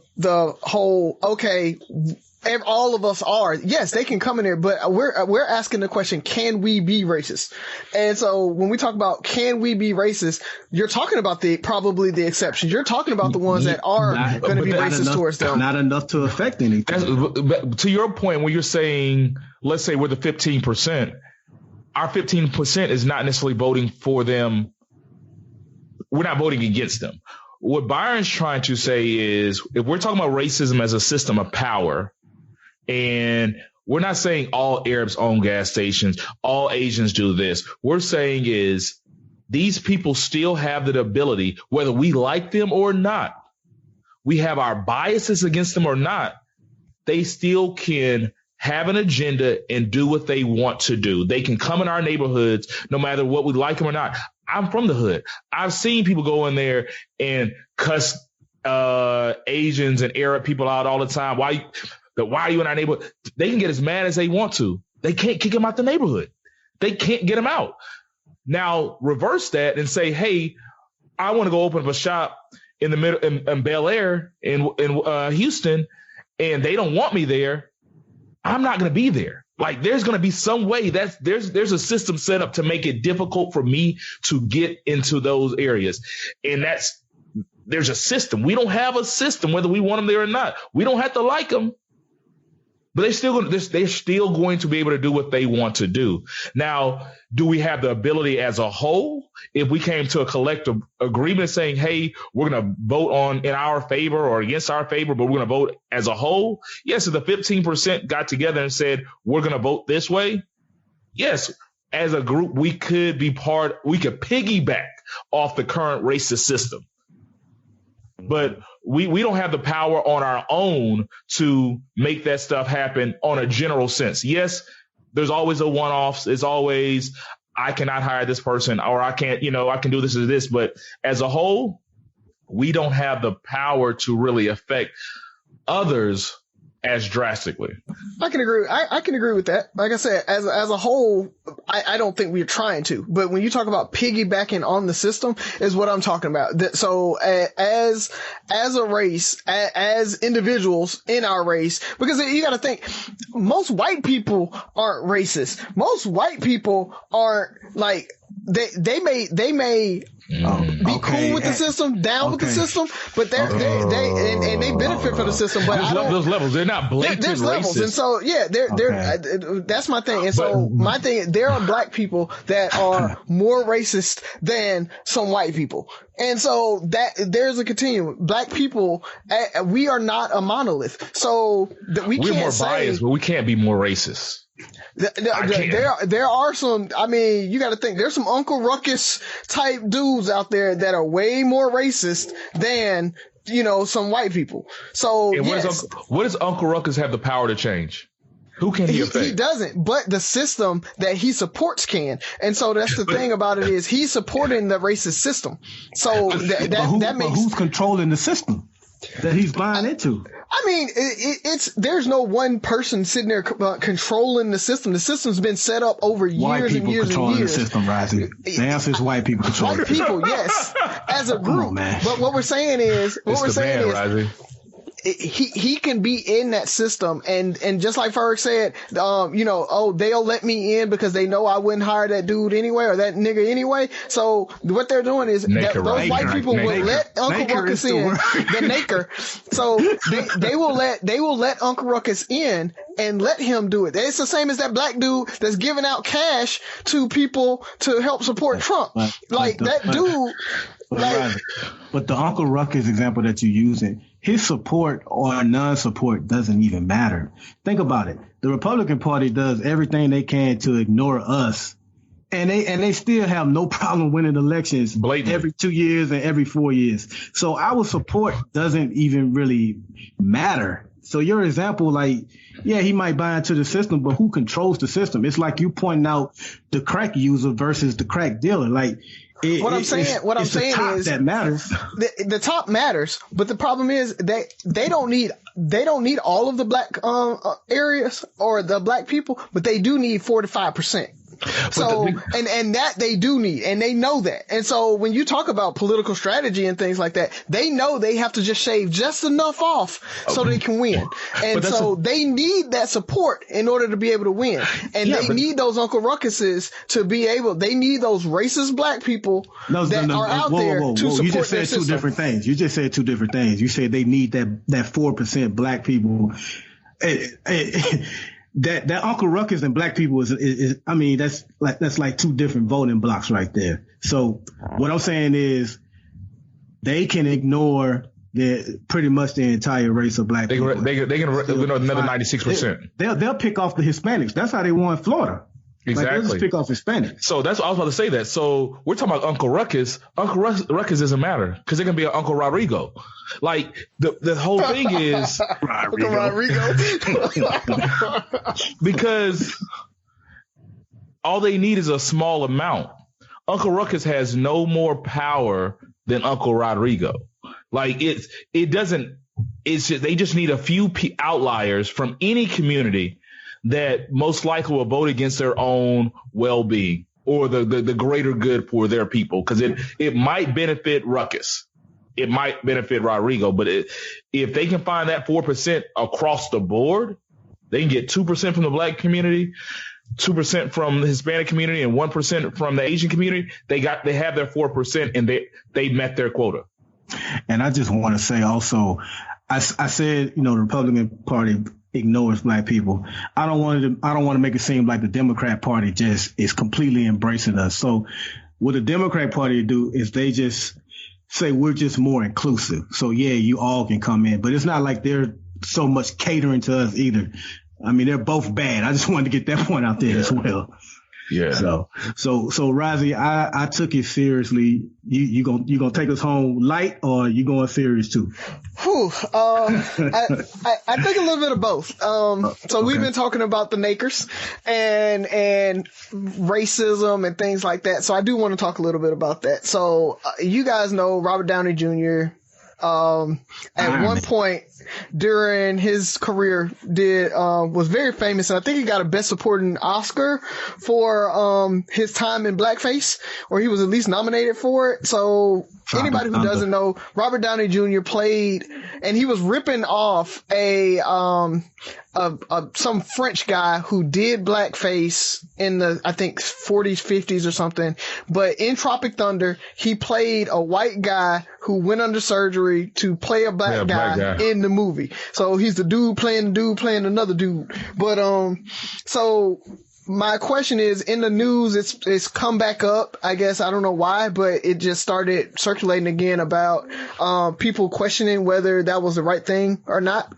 whole, okay, all of us are. Yes, they can come in there, but we're asking the question, can we be racist? And so when we talk about can we be racist, you're talking about probably the exceptions. You're talking about the ones that are going to be racist towards them. Not enough to affect anything. To your point, when you're saying, let's say we're the 15%, our 15% is not necessarily voting for them. We're not voting against them. What Byron's trying to say is, if we're talking about racism as a system of power, and we're not saying all Arabs own gas stations, all Asians do this. We're saying is, these people still have the ability, whether we like them or not, we have our biases against them or not, they still can have an agenda and do what they want to do. They can come in our neighborhoods no matter what we like them or not. I'm from the hood. I've seen people go in there and cuss Asians and Arab people out all the time. Why are you in our neighborhood? They can get as mad as they want to. They can't kick them out the neighborhood. They can't get them out. Now reverse that and say, hey, I want to go open up a shop in the middle in Bel Air in Houston, and they don't want me there. I'm not going to be there. Like, there's going to be some way there's a system set up to make it difficult for me to get into those areas. And there's a system. We don't have a system, whether we want them there or not. We don't have to like them, but they're still going to be able to do what they want to do. Now, do we have the ability as a whole, if we came to a collective agreement saying, hey, we're going to vote in our favor or against our favor, but we're going to vote as a whole? Yes, if the 15% got together and said, we're going to vote this way, yes, as a group, we could piggyback off the current racist system. But we don't have the power on our own to make that stuff happen on a general sense. Yes, there's always a one-offs. It's always, I cannot hire this person, or I can't, I can do this or this. But as a whole, we don't have the power to really affect others as drastically. I can agree. I can agree with that. Like I said, as a whole, I don't think we're trying to. But when you talk about piggybacking on the system, is what I'm talking about. So as a race, as individuals in our race, because you got to think, most white people aren't racist. Most white people aren't like they may. Be cool with the system, down with the system, but they benefit from the system. But those levels, they're not blatant there's racist. levels, and so that's my thing. And so my thing, there are black people that are more racist than some white people, and so that there's a continuum. Black people, we are not a monolith, so that we're more biased, but we can't be more racist. There are some, I mean, you got to think, there's some Uncle Ruckus type dudes out there that are way more racist than, some white people. So, what does Uncle Ruckus have the power to change? Who can he affect? He doesn't, but the system that he supports can. And so that's the thing about it is he's supporting the racist system. So that makes. But who's controlling the system that he's buying into? I mean, there's no one person sitting there controlling the system. The system's been set up over years and years and years. White people controlling the system, Razi. The answer is white people controlling the system. White people, yes, as a group. But what we're saying is, Razi. He can be in that system, and just like Ferg said, they'll let me in because they know I wouldn't hire that dude anyway or that nigga anyway. So what they're doing is those white people will let Uncle Ruckus in, the Naker. So they will let Uncle Ruckus in and let him do it. It's the same as that black dude that's giving out cash to people to help support Trump. But the Uncle Ruckus example that you're using, his support or non-support doesn't even matter. Think about it. The Republican Party does everything they can to ignore us, and they still have no problem winning elections every 2 years and every 4 years. So our support doesn't even really matter. So your example, he might buy into the system, but who controls the system? It's like you pointing out the crack user versus the crack dealer. What I'm saying is that matters. The top matters, but the problem is they don't need all of the black areas or the black people, but they do need 4 to 5%. So and that they do need, and they know that. And so when you talk about political strategy and things like that, they know they have to just shave just enough off so they can win. And so they need that support in order to be able to win. And they need those Uncle Ruckuses to be able. They need those racist black people that are out there to support. You just said two different things. You just said two different things. You said they need that 4% black people. That Uncle Ruckus and black people is I mean, that's like two different voting blocks right there. So what I'm saying is they can ignore pretty much the entire race of black people. They can ignore another 96%. They'll pick off the Hispanics. That's how they won Florida. Exactly. They'll just pick off Hispanics. So that's what I was about to say that. So we're talking about Uncle Ruckus. Uncle Ruckus doesn't matter because they're going to be an Uncle Rodrigo. The whole thing is Rodrigo. Because all they need is a small amount. Uncle Ruckus has no more power than Uncle Rodrigo. It doesn't. It's just, they just need a few outliers from any community that most likely will vote against their own well-being or the greater good for their people. Because it might benefit Ruckus. It might benefit Rodrigo. But if they can find that 4% across the board, they can get 2% from the black community, 2% from the Hispanic community, and 1% from the Asian community. They have their 4% and they met their quota. And I just want to say also, I said, the Republican Party ignores black people. I don't want to make it seem like the Democrat Party just is completely embracing us. So what the Democrat Party do is they just say we're just more inclusive. So yeah, you all can come in, but it's not like they're so much catering to us either. I mean, they're both bad. I just wanted to get that point out there as well. Yeah. So Razi, I took it seriously. You gonna take us home light, or you going serious too? I think a little bit of both. So we've been talking about the Nakers and racism and things like that. So I do want to talk a little bit about that. So you guys know Robert Downey Jr. at one point during his career was very famous, and I think he got a Best Supporting Oscar for his time in blackface, or he was at least nominated for it. So anybody who doesn't know, Robert Downey Jr. played, and he was ripping off some French guy who did blackface in the, I think, 40s, 50s or something. But in Tropic Thunder, he played a white guy who went under surgery to play a black guy in the movie. So he's the dude playing another dude. But, so my question is, in the news, it's come back up. I guess I don't know why, but it just started circulating again about people questioning whether that was the right thing or not.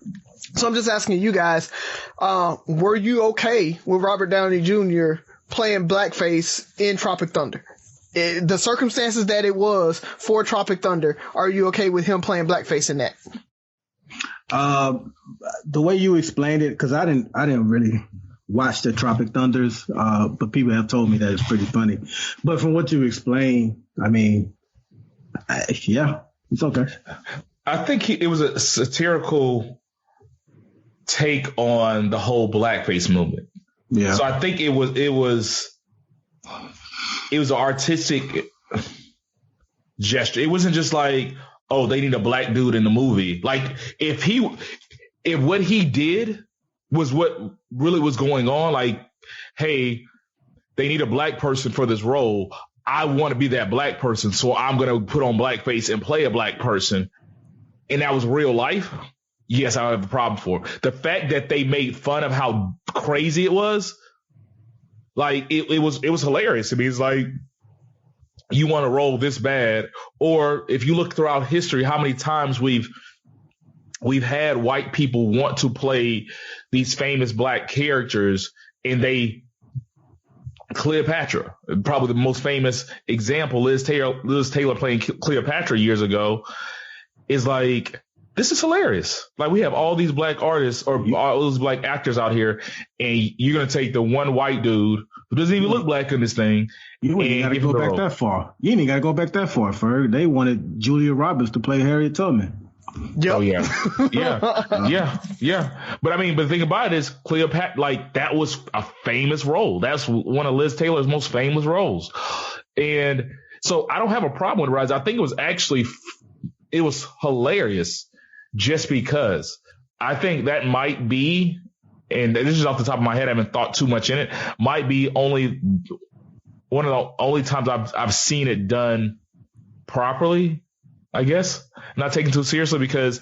So I'm just asking you guys, were you okay with Robert Downey Jr. playing blackface in Tropic Thunder? The circumstances that it was for Tropic Thunder, are you okay with him playing blackface in that? The way you explained it, because I didn't really watch the Tropic Thunders, but people have told me that it's pretty funny. But from what you explained, I mean, yeah, it's okay. I think it was a satirical take on the whole blackface movement. Yeah. So I think it was an artistic gesture. It wasn't just like, oh, they need a black dude in the movie. Like if what he did was what really was going on, like, hey, they need a black person for this role. I want to be that black person, so I'm going to put on blackface and play a black person. And that was real life. Yes, I have a problem for the fact that they made fun of how crazy it was. Like it was hilarious to me. It's like, you want to roll this bad, or if you look throughout history, how many times we've had white people want to play these famous black characters, and Cleopatra, probably the most famous example, Liz Taylor playing Cleopatra years ago, is like, this is hilarious. Like, we have all these black artists or all those black actors out here, and you're going to take the one white dude who doesn't even look black in this thing. You ain't got to go back that far. You ain't got to go back that far, Ferg. They wanted Julia Roberts to play Harriet Tubman. Yep. Oh, yeah. Yeah. But the thing about it is, Cleopatra, like, that was a famous role. That's one of Liz Taylor's most famous roles. And so I don't have a problem with Razi. I think it was hilarious. Just because I think that might be, and this is off the top of my head, I haven't thought too much in it, might be only one of the only times I've seen it done properly, I guess. Not taken too seriously, because,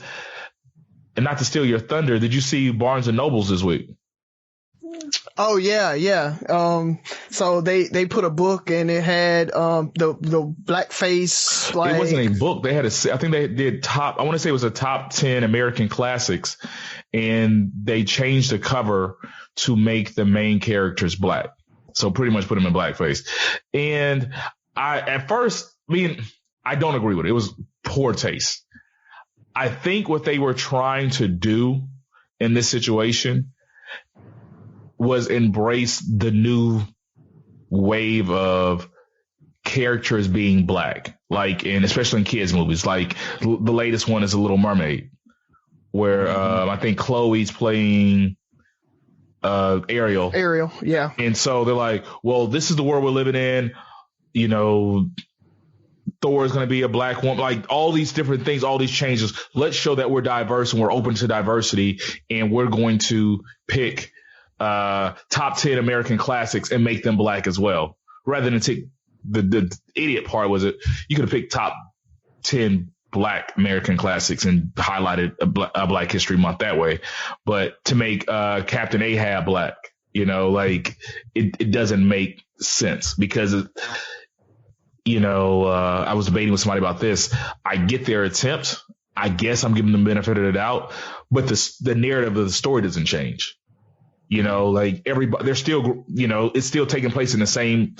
and not to steal your thunder, did you see Barnes and Nobles this week? Oh yeah. So they put a book, and it had the blackface. Like, it wasn't a book. They had I think they did I want to say it was a top 10 American classics, and they changed the cover to make the main characters black. So pretty much put them in blackface. And at first, I don't agree with it. It was poor taste. I think what they were trying to do in this situation was embrace the new wave of characters being black, like, and especially in kids movies. Like, the latest one is A Little Mermaid, where I think Chloe's playing Ariel. Ariel, yeah. And so they're like, well, this is the world we're living in. You know, Thor is going to be a black woman, like all these different things, all these changes. Let's show that we're diverse and we're open to diversity, and we're going to pick top 10 American classics and make them black as well. Rather than take the idiot part, was it, you could have picked top 10 black American classics and highlighted a Black History Month that way. But to make Captain Ahab black, like it doesn't make sense, because I was debating with somebody about this. I get their attempt. I guess I'm giving them the benefit of the doubt, but the narrative of the story doesn't change. Like everybody, they're still, it's still taking place in the same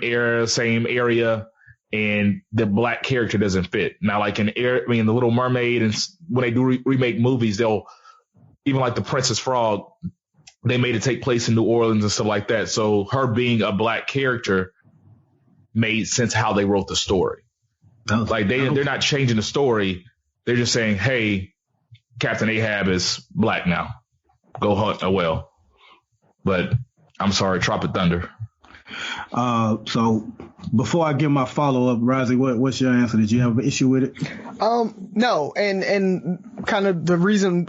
era, same area, and the black character doesn't fit. Now, like The Little Mermaid, and when they do remake movies, they'll, even like The Princess Frog, they made it take place in New Orleans and stuff like that. So her being a black character made sense how they wrote the story. Like they're not changing the story They're just saying, hey, Captain Ahab is black now. Go hunt a whale. But I'm sorry, Tropic Thunder. So before I give my follow up, Razi, what's your answer? Did you have an issue with it? No, and kind of the reason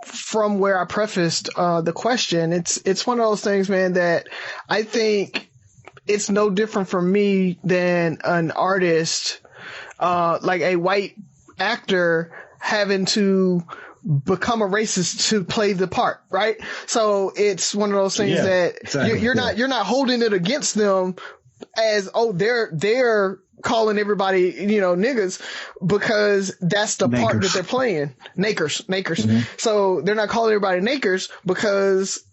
from where I prefaced the question, it's one of those things, man, that I think it's no different for me than an artist, like a white actor having to become a racist to play the part, right? So it's one of those things that exactly. you're not holding it against them as, oh, they're calling everybody, niggas, because that's the part that they're playing. Nakers. Mm-hmm. So they're not calling everybody nakers because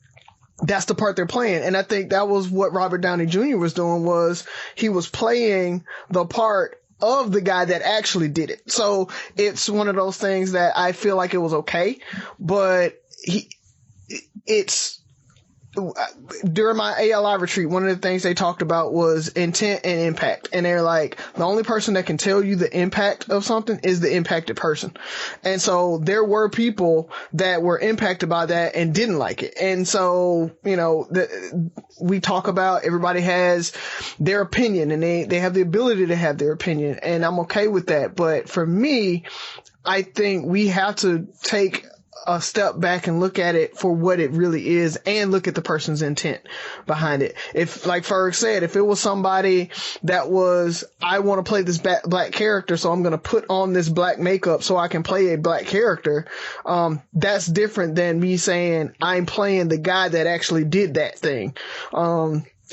that's the part they're playing. And I think that was what Robert Downey Jr. was doing, was he was playing the part of the guy that actually did it. So it's one of those things that I feel like it was okay, but it's during my ALI retreat, one of the things they talked about was intent and impact. And they're like, the only person that can tell you the impact of something is the impacted person. And so there were people that were impacted by that and didn't like it. And so, we talk about everybody has their opinion, and they have the ability to have their opinion. And I'm okay with that. But for me, I think we have to take a step back and look at it for what it really is, and look at the person's intent behind it. If, like Ferg said, if it was somebody that was, I want to play this black character, so I'm going to put on this black makeup so I can play a black character, that's different than me saying I'm playing the guy that actually did that thing.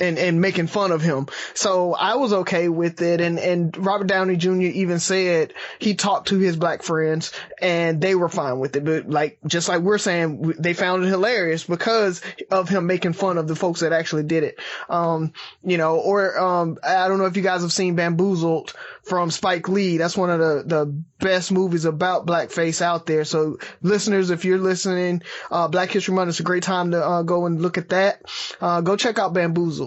And making fun of him. So I was okay with it. And Robert Downey Jr. even said he talked to his black friends and they were fine with it. But just like we're saying, they found it hilarious because of him making fun of the folks that actually did it. I don't know if you guys have seen Bamboozled from Spike Lee. That's one of the best movies about blackface out there. So listeners, if you're listening, Black History Month is a great time to go and look at that. Go check out Bamboozled.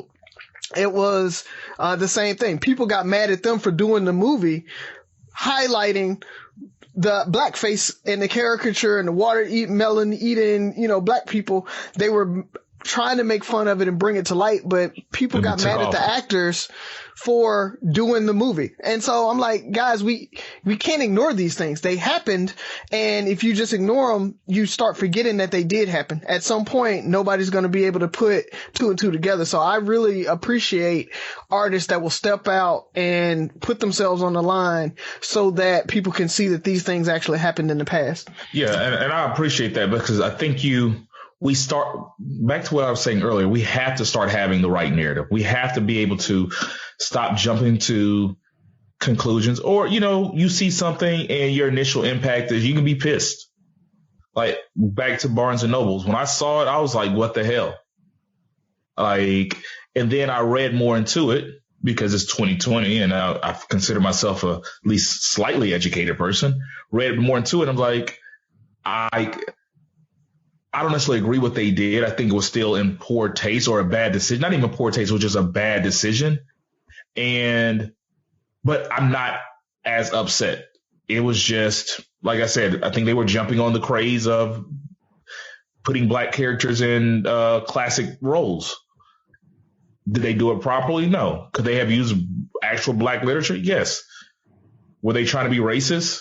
It was the same thing. People got mad at them for doing the movie, highlighting the blackface and the caricature and the watermelon eating, black people. They were trying to make fun of it and bring it to light, but people got mad at the actors for doing the movie. And so I'm like, guys, we can't ignore these things. They happened. And if you just ignore them, you start forgetting that they did happen. At some point, nobody's going to be able to put two and two together. So I really appreciate artists that will step out and put themselves on the line so that people can see that these things actually happened in the past. Yeah. And I appreciate that, because I think we start back to what I was saying earlier. We have to start having the right narrative. We have to be able to stop jumping to conclusions, or, you see something and your initial impact is you can be pissed. Like back to Barnes and Nobles. When I saw it, I was like, what the hell? And then I read more into it because it's 2020 and I consider myself at least slightly educated person. Read more into it. I'm like, I don't necessarily agree what they did. I think it was still in poor taste, or a bad decision. Not even poor taste, it was just a bad decision. But I'm not as upset. It was just, like I said, I think they were jumping on the craze of putting black characters in classic roles. Did they do it properly? No. Could they have used actual black literature? Yes. Were they trying to be racist?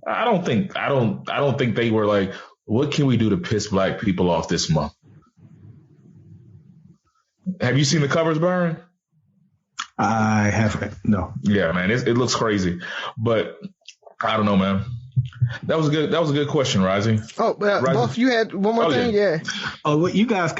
I don't think they were like, what can we do to piss black people off this month? Have you seen the covers, Byron? I haven't. No. Yeah, man, it looks crazy, but I don't know, man. That was a good question, Razi. Oh, Buff, you had one more thing, yeah. Oh, well, you guys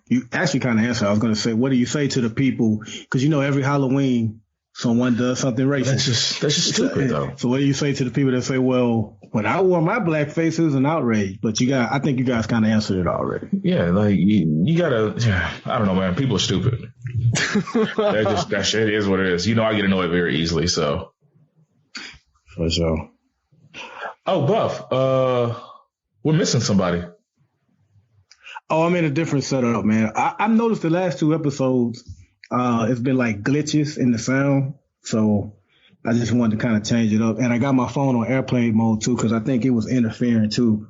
you actually kind of answered. I was going to say, what do you say to the people? Because every Halloween someone does something racist. That's just stupid, though. So what do you say to the people that say, well, when I wore my blackface, it was an outrage? But I think you guys kind of answered it already. Yeah, like you gotta. I don't know, man. People are stupid. That shit is what it is. I get annoyed very easily. So for sure. Oh, Buff, we're missing somebody. Oh, I'm in a different setup, man. I've noticed the last two episodes, it's been like glitches in the sound. So I just wanted to kind of change it up. And I got my phone on airplane mode too, because I think it was interfering too.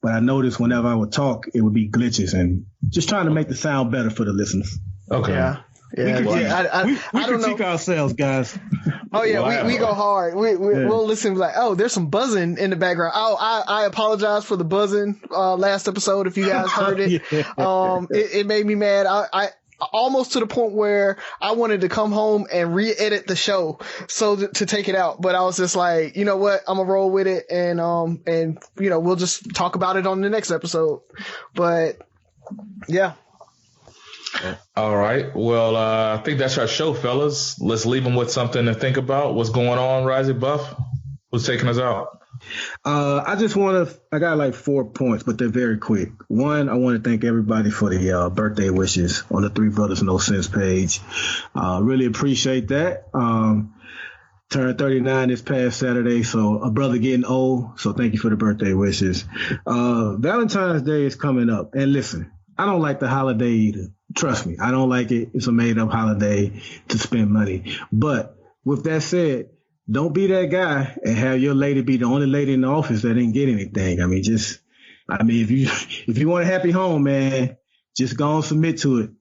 But I noticed whenever I would talk, it would be glitches, and just trying to make the sound better for the listeners. Okay. Yeah. We don't critique ourselves, guys. Oh yeah, we go hard. We'll listen like, oh, there's some buzzing in the background. Oh, I apologize for the buzzing last episode if you guys heard it. It made me mad. I almost to the point where I wanted to come home and re-edit the show to take it out, but I was just like, you know what, I'm gonna roll with it, and we'll just talk about it on the next episode. But yeah. All right. Well, I think that's our show, fellas. Let's leave them with something to think about. What's going on, Razi Buff? Who's taking us out? I got like 4 points, but they're very quick. One, I want to thank everybody for the birthday wishes on the Three Brothers No Sense page. Really appreciate that. Turned 39 this past Saturday, so a brother getting old. So thank you for the birthday wishes. Valentine's Day is coming up. And listen, I don't like the holiday either. Trust me, I don't like it. It's a made-up holiday to spend money. But with that said, don't be that guy and have your lady be the only lady in the office that didn't get anything. If you want a happy home, man, just go and submit to it.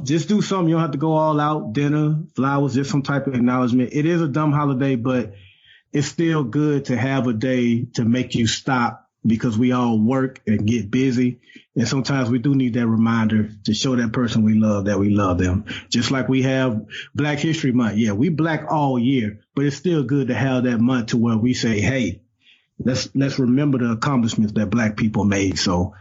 Just do something. You don't have to go all out, dinner, flowers, just some type of acknowledgement. It is a dumb holiday, but it's still good to have a day to make you stop, because we all work and get busy. And sometimes we do need that reminder to show that person we love that we love them. Just like we have Black History Month. Yeah, we black all year, but it's still good to have that month to where we say, hey, let's remember the accomplishments that Black people made. So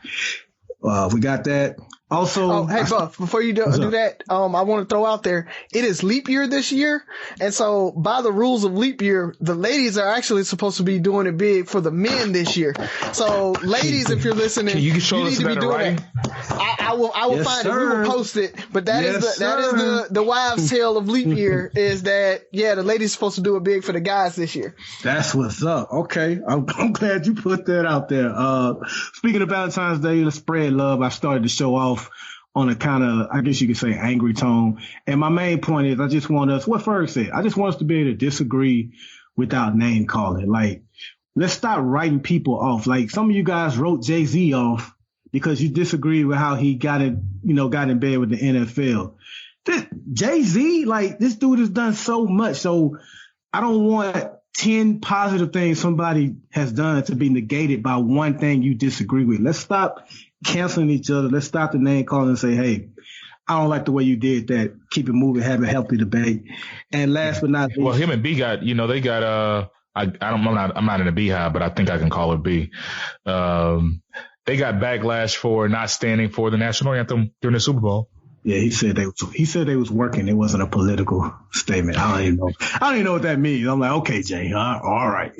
we got that. Also, hey, Buff, before you do that, I want to throw out there, it is leap year this year. And so by the rules of leap year, the ladies are actually supposed to be doing it big for the men this year. So ladies, if you're listening, you need to be doing that. I will yes, find sir. it. We will post it. But that is the wives' tale of leap year is that, yeah, the ladies are supposed to do it big for the guys this year. That's what's up. Okay. I'm glad you put that out there. Speaking of Valentine's Day, let's spread love. I started to show off on a kind of, I guess you could say, angry tone. And my main point is, I just want us, what Ferg said, I just want us to be able to disagree without name calling. Like, let's stop writing people off. Like, some of you guys wrote Jay-Z off because you disagree with how he got in bed with the NFL. Jay-Z, like, this dude has done so much. So I don't want 10 positive things somebody has done to be negated by one thing you disagree with. Let's stop canceling each other. Let's stop the name calling and say, hey, I don't like the way you did that. Keep it moving, have a healthy debate. And last but not least, well, him and B got, they got I'm not in a beehive, but I think I can call it B. They got backlash for not standing for the national anthem during the Super Bowl. Yeah, he said they was working. It wasn't a political statement. I don't even know what that means. I'm like, okay, Jay, all right.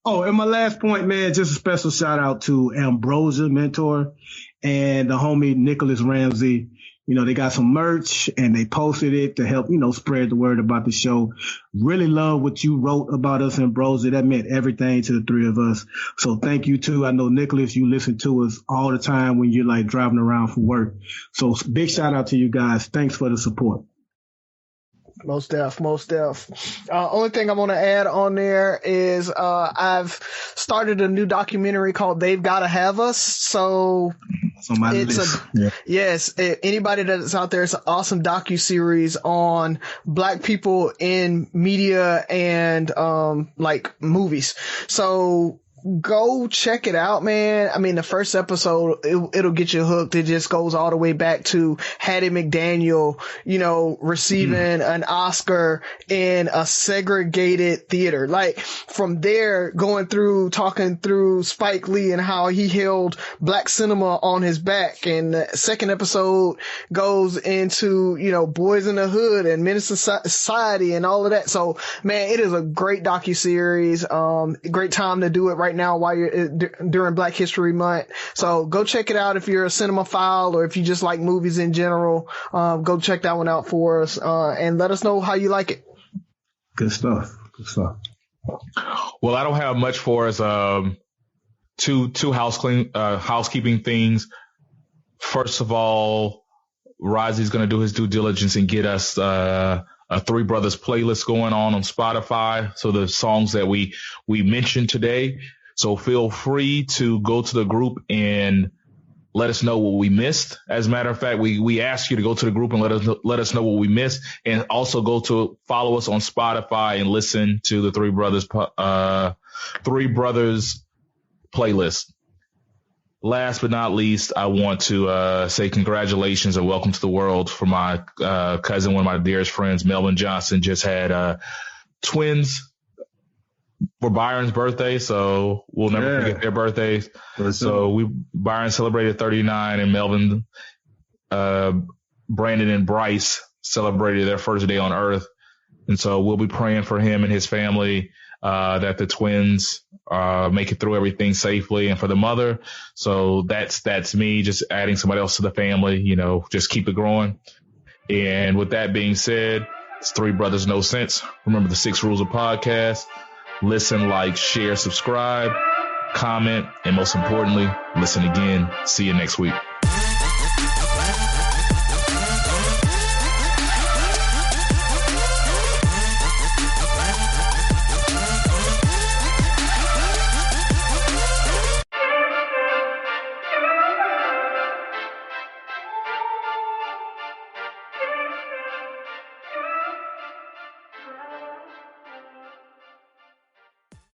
Oh, and my last point, man, just a special shout out to Ambrosia Mentor and the homie Nicholas Ramsey. They got some merch and they posted it to help, spread the word about the show. Really love what you wrote about us, Ambrosia. That meant everything to the three of us. So thank you too. I know, Nicholas, you listen to us all the time when you're like driving around for work. So big shout out to you guys. Thanks for the support. Most def. Only thing I want to add on there is I've started a new documentary called They've Gotta Have Us. So it's on my list. Yes, anybody that's out there, it's an awesome docuseries on Black people in media and like movies. So go check it out, man. I mean, the first episode, it'll get you hooked. It just goes all the way back to Hattie McDaniel, receiving an Oscar in a segregated theater. Like, from there, talking through Spike Lee and how he held Black cinema on his back. And the second episode goes into, Boys in the Hood and Menace to Society and all of that. So, man, it is a great docuseries. Great time to do it right now while you're during Black History Month. So go check it out if you're a cinemaphile or if you just like movies in general. Go check that one out for us and let us know how you like it. Good stuff. Well, I don't have much for us. Two housekeeping things. First of all, Razi's going to do his due diligence and get us a a Three Brothers playlist going on Spotify. So the songs that we mentioned today. So feel free to go to the group and let us know what we missed. As a matter of fact, we asked you to go to the group and let us know what we missed, and also go to follow us on Spotify and listen to the Three Brothers playlist. Last but not least, I want to say congratulations and welcome to the world for my cousin, one of my dearest friends, Melvin Johnson, just had twins for Byron's birthday, so we'll never forget their birthdays. So Byron celebrated 39, and Melvin, Brandon, and Bryce celebrated their first day on Earth. And so we'll be praying for him and his family, that the twins make it through everything safely, and for the mother. So that's me, just adding somebody else to the family, just keep it growing. And with that being said, it's Three Brothers No Sense. Remember the 6 rules of podcast: listen, like, share, subscribe, comment, and most importantly, listen again. See you next week.